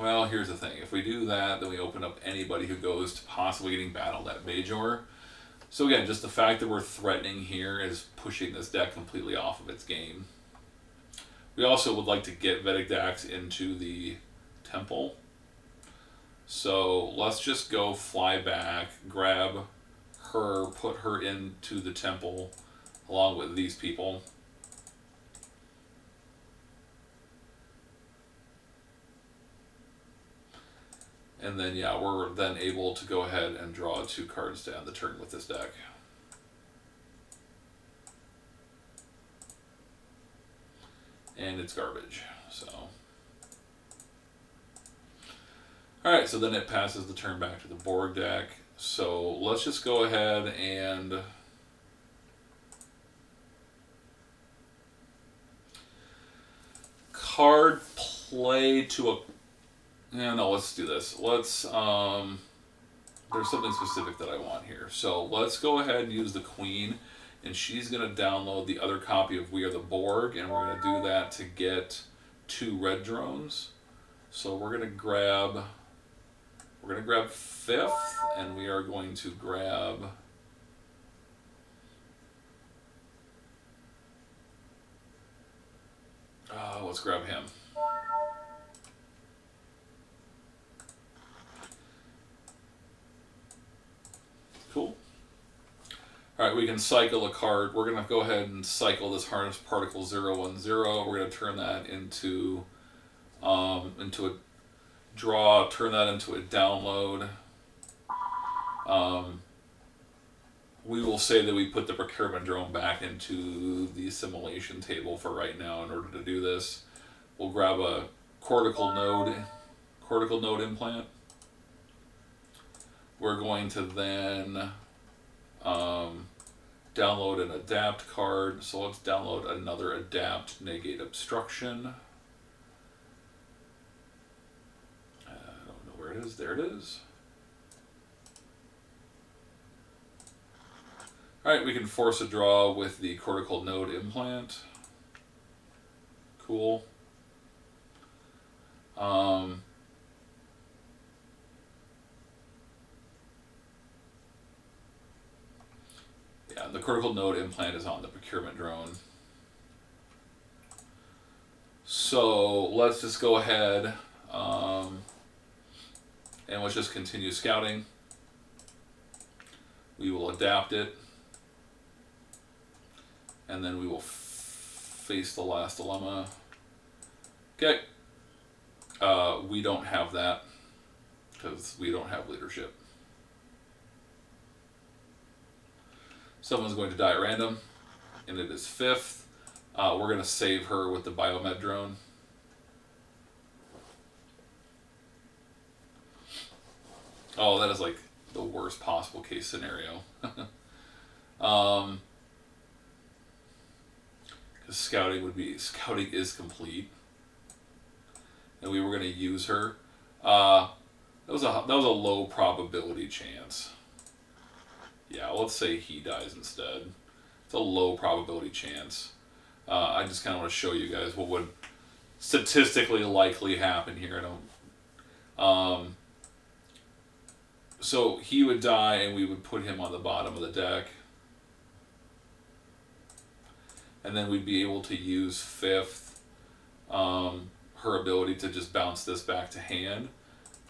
Well, here's the thing. If we do that, then we open up anybody who goes to possibly getting battled at Bajor. So again, just the fact that we're threatening here is pushing this deck completely off of its game. We also would like to get Vedic Dax into the temple. So let's just go fly back, grab her, put her into the temple along with these people. And then, yeah, we're then able to go ahead and draw 2 cards to end the turn with this deck. And it's garbage, so. Alright, so then it passes the turn back to the Borg deck. So let's just go ahead and card play to a... Yeah, no, let's do this. Let's, there's something specific that I want here. So let's go ahead and use the Queen, and she's going to download the other copy of We Are the Borg, and we're going to do that to get 2 red drones. So we're going to grab 5th, and we are going to grab... let's grab him. Cool. Alright, we can cycle a card. We're going to go ahead and cycle this Harness Particle 010. We're going to turn that into a draw, turn that into a download. We will say that we put the procurement drone back into the assimilation table for right now in order to do this. We'll grab a cortical node implant. We're going to then download an adapt card. So let's download another adapt, negate obstruction. I don't know where it is. There it is. Alright, we can force a draw with the cortical node implant. Cool. Yeah, the cortical node implant is on the procurement drone. So let's just go ahead and let's just continue scouting. We will adapt it. And then we will face the last dilemma. Okay. We don't have that. because we don't have leadership. Someone's going to die at random, and it is 5th. We're going to save her with the biomed drone. Oh, that is like the worst possible case scenario. Because scouting is complete, and we were going to use her. That was a low probability chance. Yeah, let's say he dies instead. It's a low probability chance. I just kind of want to show you guys what would statistically likely happen here. I don't. So he would die, and we would put him on the bottom of the deck, and then we'd be able to use 5th, her ability to just bounce this back to hand,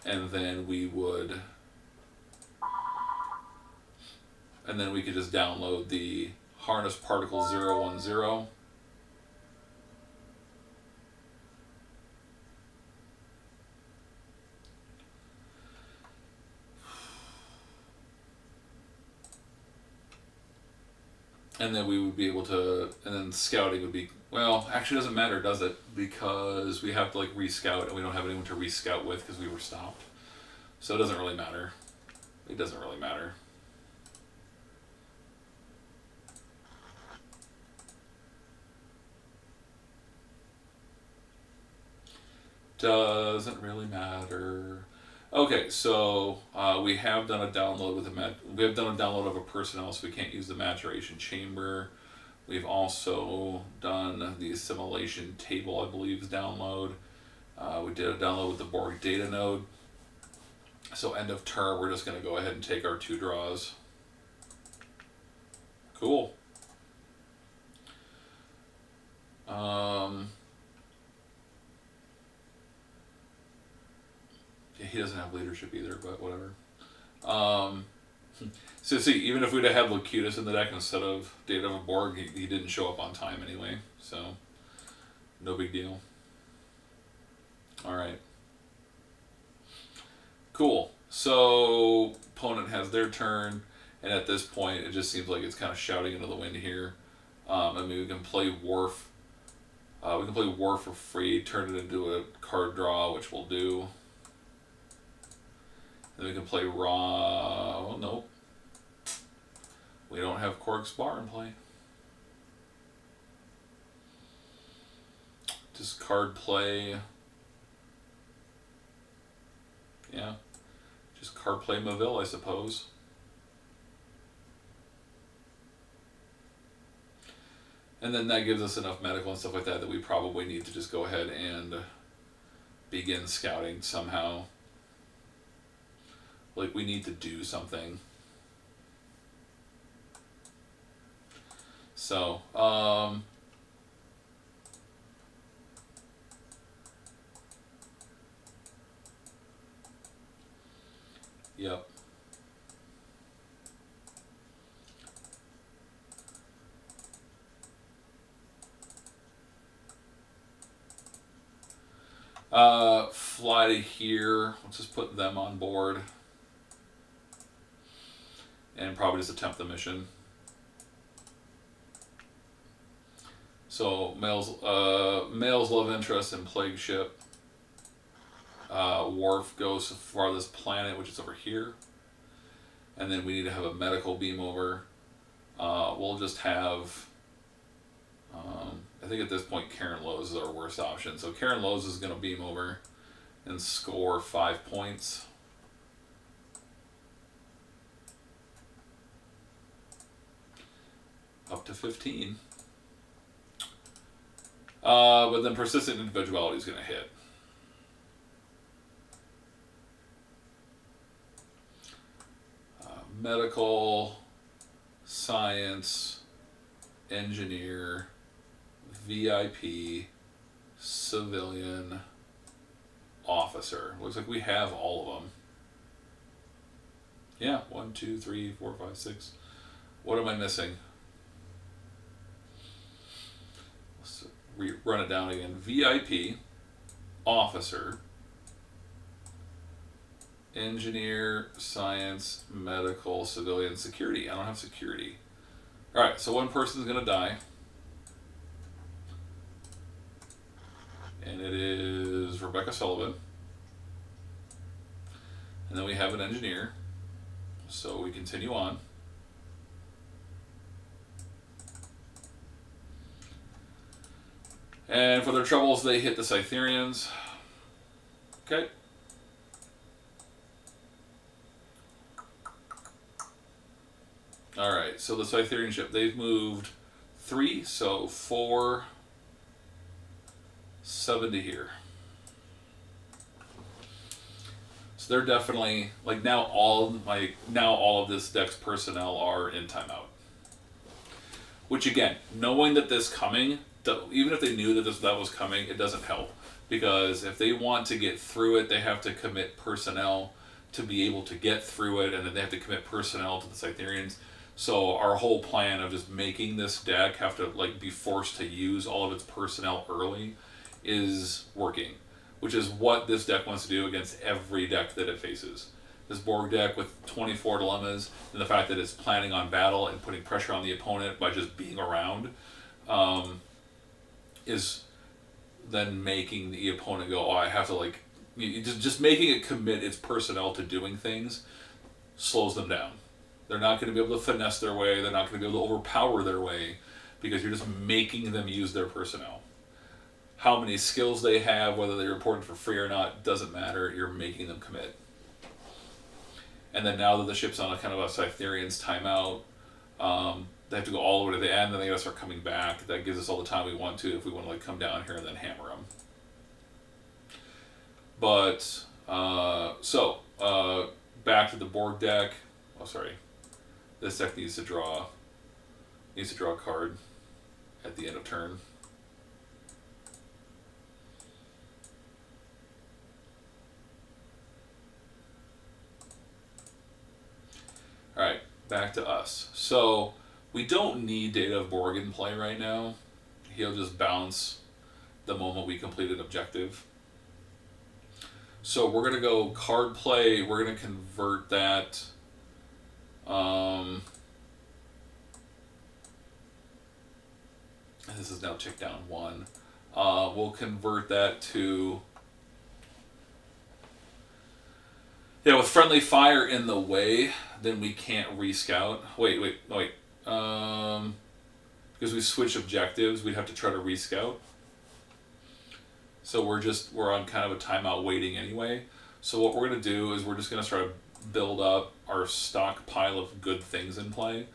and then we would. And then we could just download the harness particle 010. And then we would be able to, and then scouting would be, well, actually doesn't matter, does it? Because we have to like rescout, and we don't have anyone to rescout with because we were stopped. So it doesn't really matter. It doesn't really matter. Doesn't really matter. Okay, so we have done a download with we have done a download of a personnel, so we can't use the maturation chamber. We've also done the assimilation table, I believe, is download. We did a download with the Borg data node. So end of turn, we're just going to go ahead and take our 2 draws. Cool. Yeah, he doesn't have leadership either, but whatever. So see, even if we'd have had Locutus in the deck instead of Data of a Borg, he didn't show up on time anyway, so no big deal. Alright. Cool. So opponent has their turn, and at this point it just seems like it's kind of shouting into the wind here. I mean, we can play Wharf. We can play Wharf for free, turn it into a card draw, which we'll do. Then we can play Raw. Well, nope. We don't have Cork's Bar in play. Just card play. Yeah. Just card play Maville, I suppose. And then that gives us enough medical and stuff like that that we probably need to just go ahead and begin scouting somehow. Like, we need to do something. So, yep. Fly to here. Let's just put them on board. And probably just attempt the mission. So male's love interest in Plague Ship. Worf goes to farthest planet, which is over here. And then we need to have a medical beam over. We'll just have... I think at this point Karen Lowe's is our worst option. So Karen Lowe's is going to beam over and score 5 points. Up to 15. But then persistent individuality is going to hit. Medical, science, engineer, VIP, civilian, officer. Looks like we have all of them. Yeah, 1, 2, 3, 4, 5, 6. What am I missing? Let's run it down again. VIP, officer, Engineer, science, medical, civilian, security. I don't have security. Alright, so one person's gonna die. And it is Rebecca Sullivan. And then we have an engineer. So we continue on. And for their troubles, they hit the Cytherians. Okay. Alright, so the Cytherian ship, they've moved 3, so 4, 7 to here. So they're definitely, like, now all of this deck's personnel are in timeout. Which again, knowing that this coming, even if they knew that that was coming, it doesn't help. Because if they want to get through it, they have to commit personnel to be able to get through it, and then they have to commit personnel to the Cytherians. So our whole plan of just making this deck have to like be forced to use all of its personnel early is working, which is what this deck wants to do against every deck that it faces. This Borg deck with 24 dilemmas, and the fact that it's planning on battle and putting pressure on the opponent by just being around, is then making the opponent go, oh, I have to like, just making it commit its personnel to doing things slows them down. They're not going to be able to finesse their way. They're not going to be able to overpower their way because you're just making them use their personnel. How many skills they have, whether they're important for free or not, doesn't matter. You're making them commit. And then now that the ship's on a kind of a Cytherian's timeout, they have to go all the way to the end, and they got to start coming back. That gives us all the time we want to if we want to like come down here and then hammer them. But back to the Borg deck. Oh, sorry. This deck needs to draw a card at the end of turn. Alright, back to us. So we don't need Data of Borg in play right now. He'll just bounce the moment we complete an objective. So we're going to go card play. We're going to convert that. This is now tick down 1. We'll convert that to... Yeah, with friendly fire in the way, then we can't rescout. Wait. Because we switch objectives, we'd have to try to rescout. So we're on kind of a timeout waiting anyway. So what we're going to do is we're just going to start to build up our stockpile of good things in play.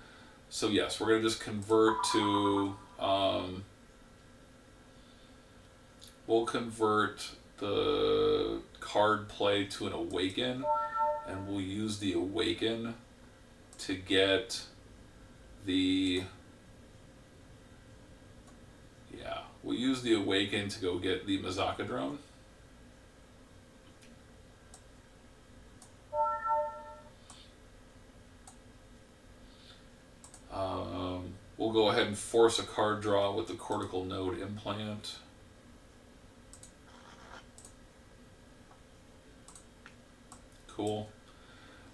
So yes, we're going to just convert to... we'll convert the card play to an Awaken, and we'll use the Awaken to get the... Yeah, we'll use the Awaken to go get the Mazaka drone. We'll go ahead and force a card draw with the Cortical Node Implant. Cool.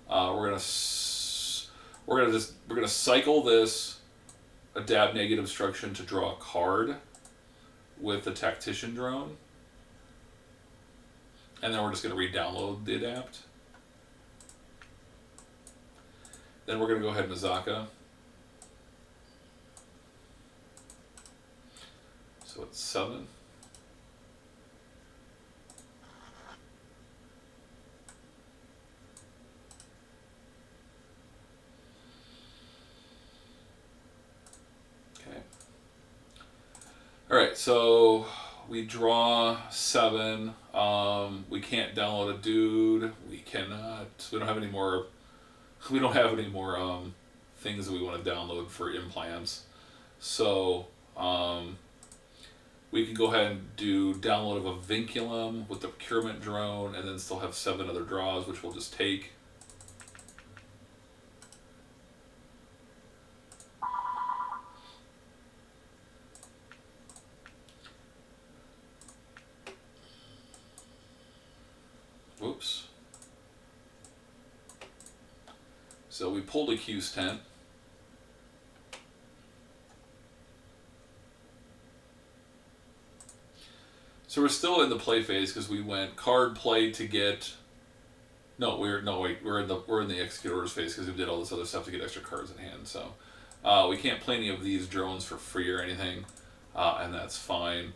We're gonna cycle this Adapt Negative Obstruction to draw a card with the Tactician drone, and then we're just gonna re-download the Adapt. Then we're gonna go ahead and Mazaka. So it's 7. Okay. Alright, so we draw 7. We can't download a dude. We don't have any more things that we want to download for implants. So we can go ahead and do download of a Vinculum with the Procurement Drone, and then still have 7 other draws, which we'll just take. Whoops. So we pulled a Q's tent. So we're still in the play phase because we went card play to get. No, we're in the execute orders phase because we did all this other stuff to get extra cards in hand. So we can't play any of these drones for free or anything, and that's fine.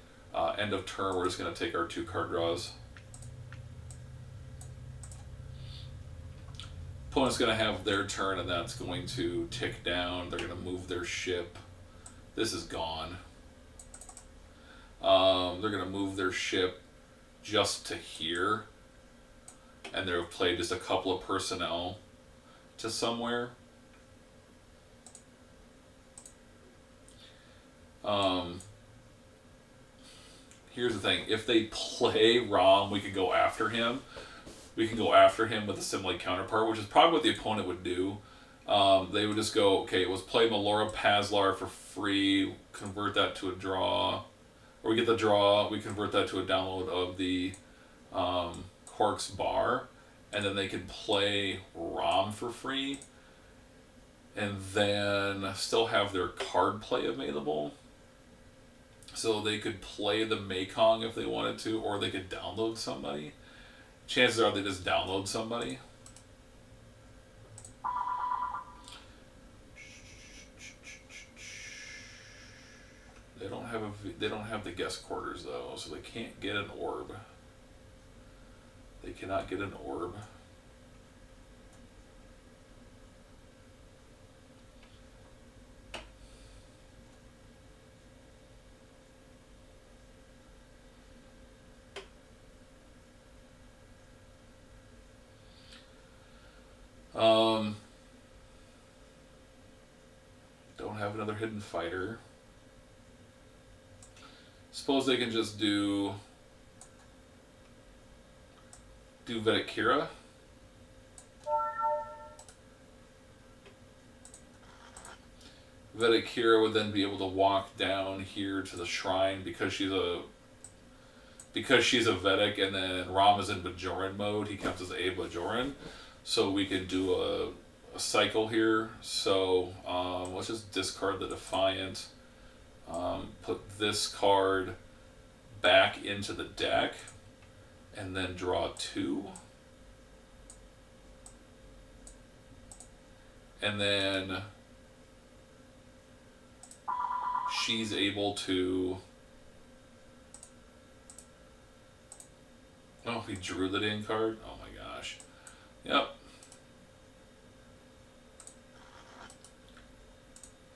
End of turn, we're just going to take our 2 card draws. Opponent's going to have their turn, and that's going to tick down. They're going to move their ship. This is gone. They're going to move their ship just to here, and they've played just a couple of personnel to somewhere. Here's the thing. If they play Rom, we could go after him. We can go after him with a Simile counterpart, which is probably what the opponent would do. They would just go, okay, let's play Melora Paslar for free, convert that to a draw. Or we get the draw, we convert that to a download of the Quark's Bar, and then they can play Rom for free, and then still have their card play available. So they could play the Mekong if they wanted to, or they could download somebody. Chances are they just download somebody. They don't have the guest quarters though, so they can't get an orb. They cannot get an orb. Don't have another hidden fighter. Suppose they can just do Vedekira. Vedekira would then be able to walk down here to the shrine because she's a Vedic, and then Ram is in Bajoran mode. He counts as a Bajoran, so we could do a cycle here. So let's just discard the Defiant. Put this card back into the deck, and then draw 2. And then she's able to... Oh, he drew the dang card? Oh my gosh. Yep.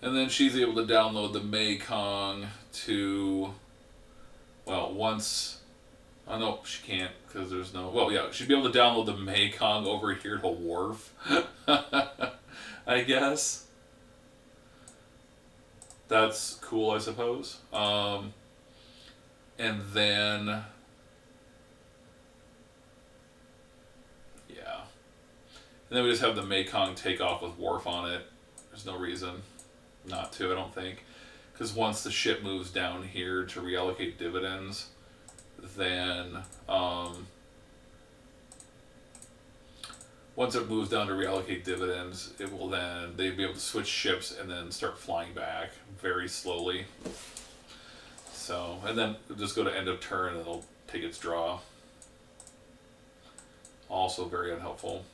And then she's able to download the Mekong to... Well, once... Oh, no, she can't, because there's no... Well, yeah, she'd be able to download the Mekong over here to Wharf. I guess. That's cool, I suppose. And then... Yeah. And then we just have the Mekong take off with Wharf on it. There's no reason not to, I don't think. Because once the ship moves down here to reallocate dividends, then once it moves down to reallocate dividends, it will then, they'd be able to switch ships and then start flying back very slowly. So, and then it'll just go to end of turn and it'll take its draw. Also very unhelpful.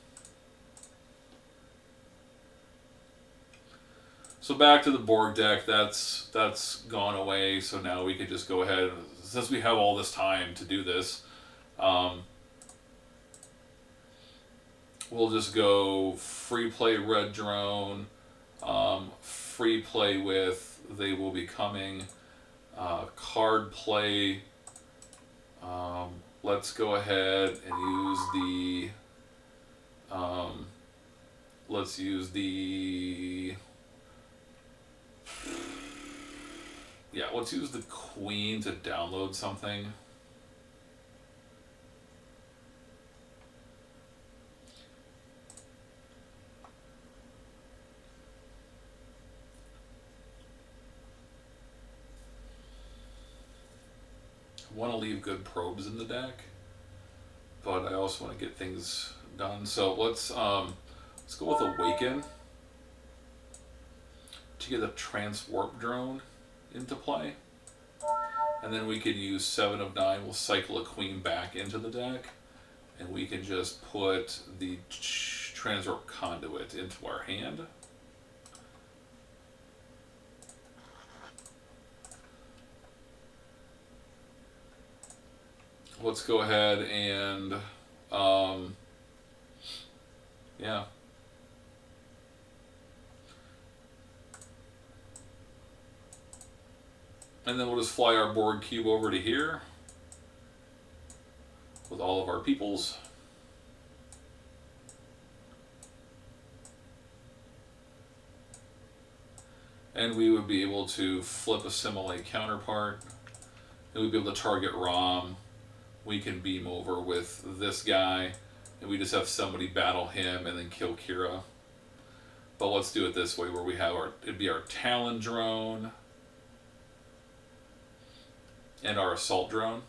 So back to the Borg deck, that's gone away, so now we could just go ahead, since we have all this time to do this, we'll just go free play Red Drone, free play with They Will Be Coming, card play, let's go ahead and use the, let's use the... Yeah, let's use the Queen to download something. I want to leave good probes in the deck, but I also want to get things done. So let's Let's go with Awaken to get the Transwarp drone into play. And then we can use 7 of 9. We'll cycle a queen back into the deck. And we can just put the Transwarp Conduit into our hand. Let's go ahead and, yeah. And then we'll just fly our Borg cube over to here with all of our peoples. And we would be able to flip assimilate counterpart. And we'd be able to target Rom. We can beam over with this guy. And we just have somebody battle him and then kill Kira. But let's do it this way where we have our, it'd be our Talon drone and our assault drone.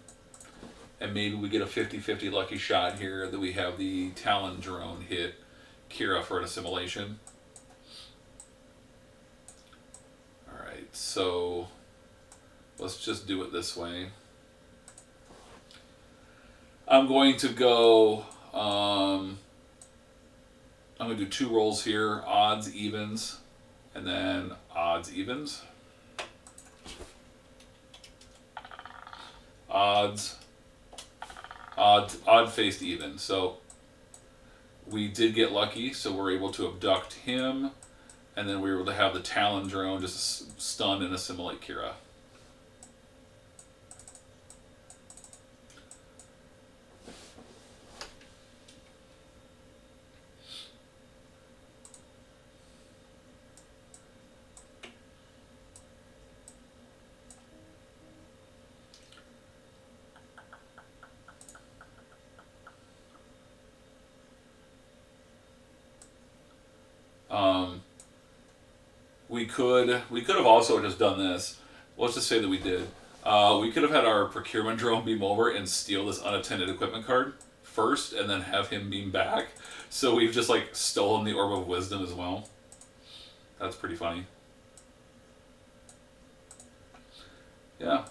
And maybe we get a 50-50 lucky shot here that we have the Talon drone hit Kira for an assimilation. Alright, so let's just do it this way. I'm going to go, I'm going to do 2 rolls here, odds, evens, and then odds, evens. Odds, odd faced even. So we did get lucky, so we're able to abduct him, and then we were able to have the Talon drone just stun and assimilate Kira. We could have also just done this. Let's just say that we did. We could have had our procurement drone beam over and steal this unattended equipment card first, and then have him beam back. So we've just like stolen the Orb of Wisdom as well. That's pretty funny. Yeah.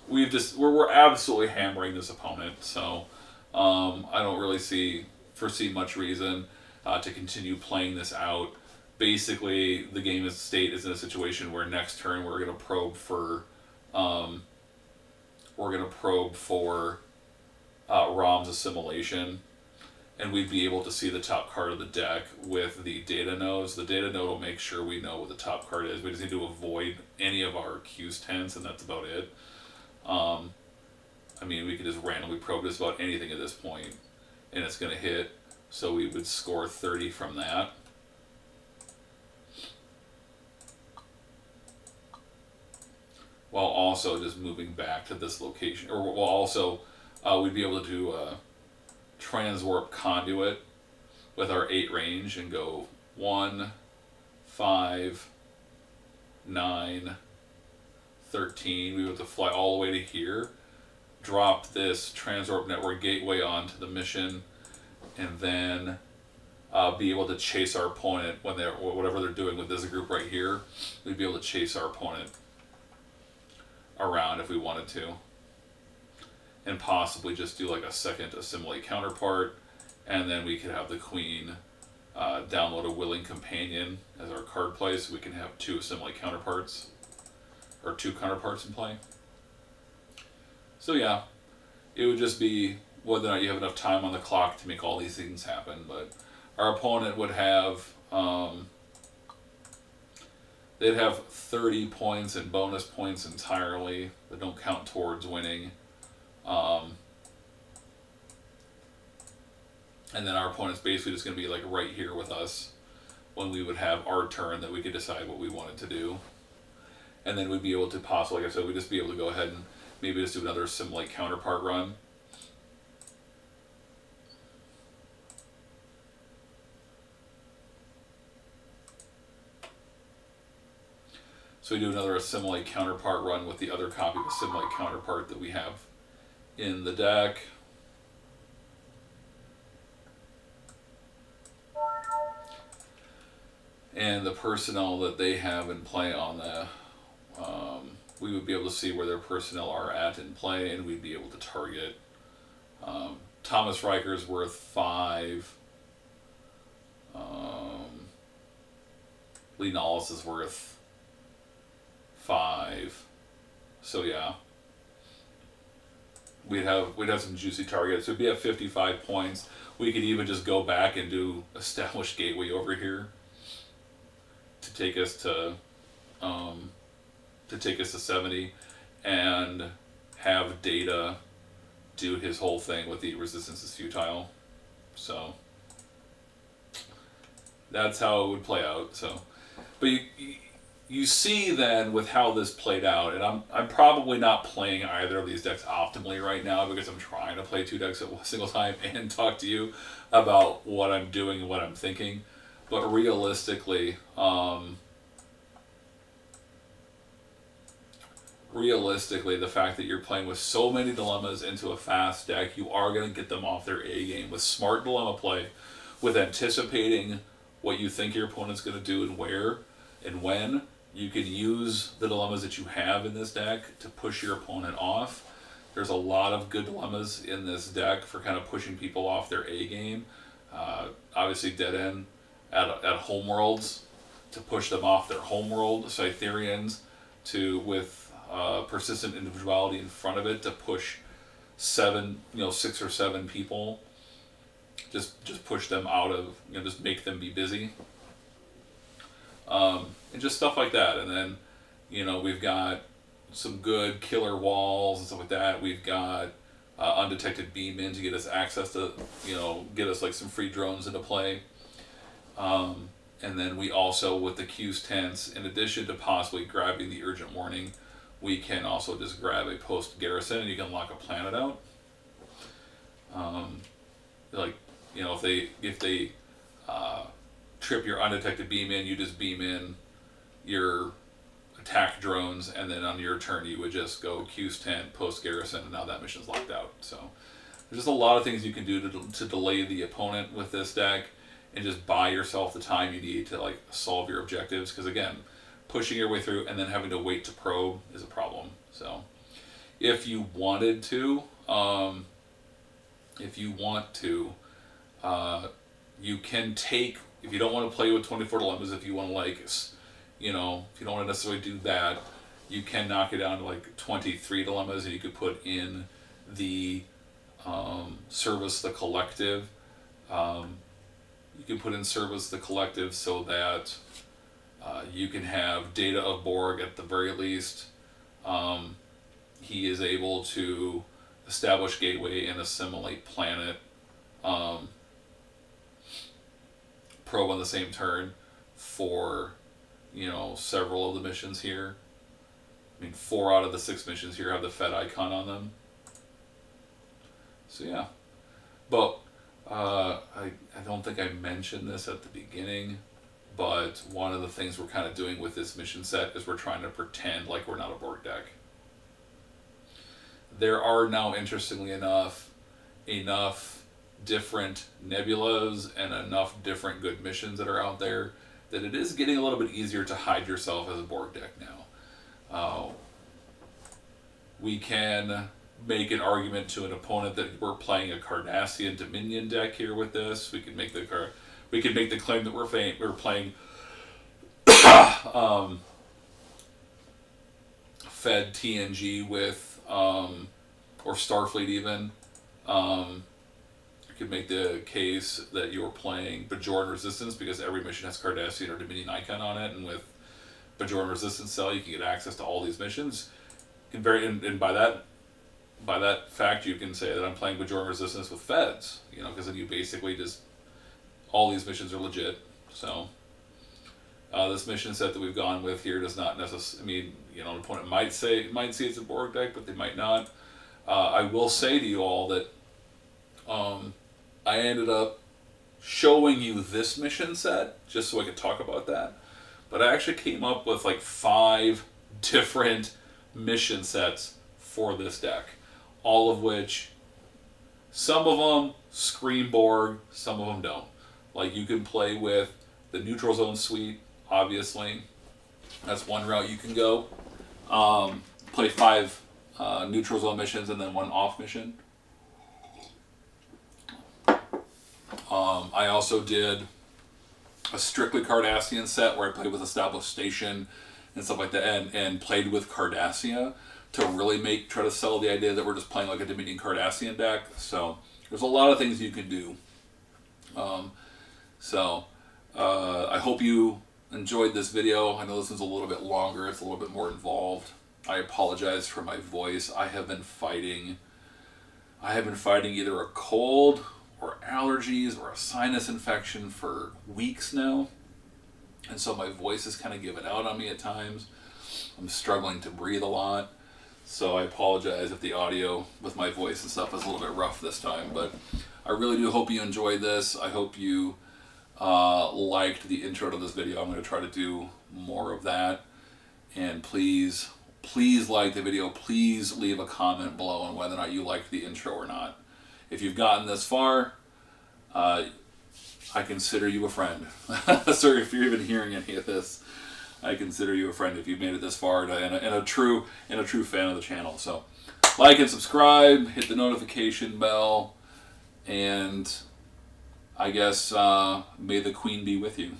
We're absolutely hammering this opponent. So I don't really foresee much reason to continue playing this out. Basically, the game state is in a situation where next turn we're going to probe for Rom's assimilation, and we'd be able to see the top card of the deck with the data nodes. The data node will make sure we know what the top card is. We just need to avoid any of our Q's 10s, and that's about it. I mean, we could just randomly probe just about anything at this point, and it's going to hit. So we would score 30 from that. While also just moving back to this location. Or while also, we'd be able to do a Transwarp Conduit with our 8 range and go 1, 5, 9, 13. We would have to fly all the way to here, drop this Transwarp Network Gateway onto the mission, and then be able to chase our opponent when whatever they're doing with this group right here. We'd be able to chase our opponent around if we wanted to, and possibly just do like a second assimilate counterpart, and then we could have the queen download a willing companion as our card play, so we can have 2 assimilate counterparts, or 2 counterparts in play. So yeah, it would just be whether or not you have enough time on the clock to make all these things happen. But our opponent would have they'd have 30 points and bonus points entirely that don't count towards winning. And then our opponent's basically just going to be like right here with us when we would have our turn that we could decide what we wanted to do. And then we'd be able to possibly, like I said, we'd just be able to go ahead and maybe just do another assimilate counterpart run. So we do another assimilate counterpart run with the other copy of assimilate counterpart that we have in the deck. and the personnel that they have in play on the. We would be able to see where their personnel are at in play, and we'd be able to target. Thomas Riker's worth 5. Lee Nollis is worth 5. So yeah, we'd have some juicy targets. We'd be at 55 points. We could even just go back and do established gateway over here to take us um, to 70, and have Data do his whole thing with the resistance is futile. So that's how it would play out. So, but you see then with how this played out, and I'm probably not playing either of these decks optimally right now because I'm trying to play 2 decks at a single time and talk to you about what I'm doing and what I'm thinking. But realistically, the fact that you're playing with so many dilemmas into a fast deck, you are going to get them off their A game with smart dilemma play, with anticipating what you think your opponent's going to do and where and when. You can use the dilemmas that you have in this deck to push your opponent off. There's a lot of good dilemmas in this deck for kind of pushing people off their A game. Obviously, Dead End at Homeworlds to push them off their Homeworld. Cytherians with persistent individuality in front of it to push 6 or 7 people. Just push them out of, just make them be busy. And just stuff like that. And then, we've got some good killer walls and stuff like that. We've got undetected beam in to get us access to, get us like some free drones into play. And then we also, with the Q's tents, in addition to possibly grabbing the urgent warning, we can also just grab a post garrison and you can lock a planet out. If they trip your undetected beam in, you just beam in your attack drones, and then on your turn you would just go Q's tent, post garrison, and now that mission's locked out. So there's just a lot of things you can do to delay the opponent with this deck, and just buy yourself the time you need to solve your objectives. Because again, pushing your way through and then having to wait to probe is a problem. So if you wanted to, you can take, if you don't want to play with 24 dilemmas, if you want to if you don't want to necessarily do that, you can knock it down to 23 dilemmas, and you could put in the service the collective. You can put in service the collective so that you can have Data of Borg at the very least. He is able to establish gateway and assimilate planet. Probe on the same turn for several of the missions here. 4 out of the 6 missions here have the Fed icon on them. So yeah, but I don't think I mentioned this at the beginning, but one of the things we're kind of doing with this mission set is we're trying to pretend like we're not a Borg deck. There are now, interestingly enough different nebulas and enough different good missions that are out there that it is getting a little bit easier to hide yourself as a Borg deck now. We can make an argument to an opponent that we're playing a Cardassian Dominion deck here with this. We can make the claim that we're playing Fed TNG with or Starfleet even. You could make the case that you're playing Bajoran Resistance because every mission has Cardassian or Dominion icon on it, and with Bajoran Resistance cell you can get access to all these missions. And by that fact you can say that I'm playing Bajoran Resistance with Feds, because then you basically just, all these missions are legit. So this mission set that we've gone with here does not necessarily, an opponent might see it's a Borg deck, but they might not. I will say to you all that I ended up showing you this mission set just so I could talk about that. But I actually came up with 5 different mission sets for this deck. All of which, some of them scream Borg, some of them don't. You can play with the Neutral Zone Suite obviously. That's one route you can go. Play 5 neutral zone missions and then 1 off mission. I also did a strictly Cardassian set where I played with Established Station and stuff like that, and played with Cardassia to really try to sell the idea that we're just playing like a Dominion Cardassian deck. So there's a lot of things you can do. I hope you enjoyed this video. I know this one's a little bit longer. It's a little bit more involved. I apologize for my voice. I have been fighting either a cold or allergies or a sinus infection for weeks now. And so my voice is kind of giving out on me at times. I'm struggling to breathe a lot. So I apologize if the audio with my voice and stuff is a little bit rough this time. But I really do hope you enjoyed this. I hope you liked the intro to this video. I'm going to try to do more of that. And please like the video. Please leave a comment below on whether or not you liked the intro or not. If you've gotten this far, I consider you a friend. So if you're even hearing any of this, I consider you a friend if you've made it this far and a true fan of the channel. So like and subscribe, hit the notification bell, and I guess may the Queen be with you.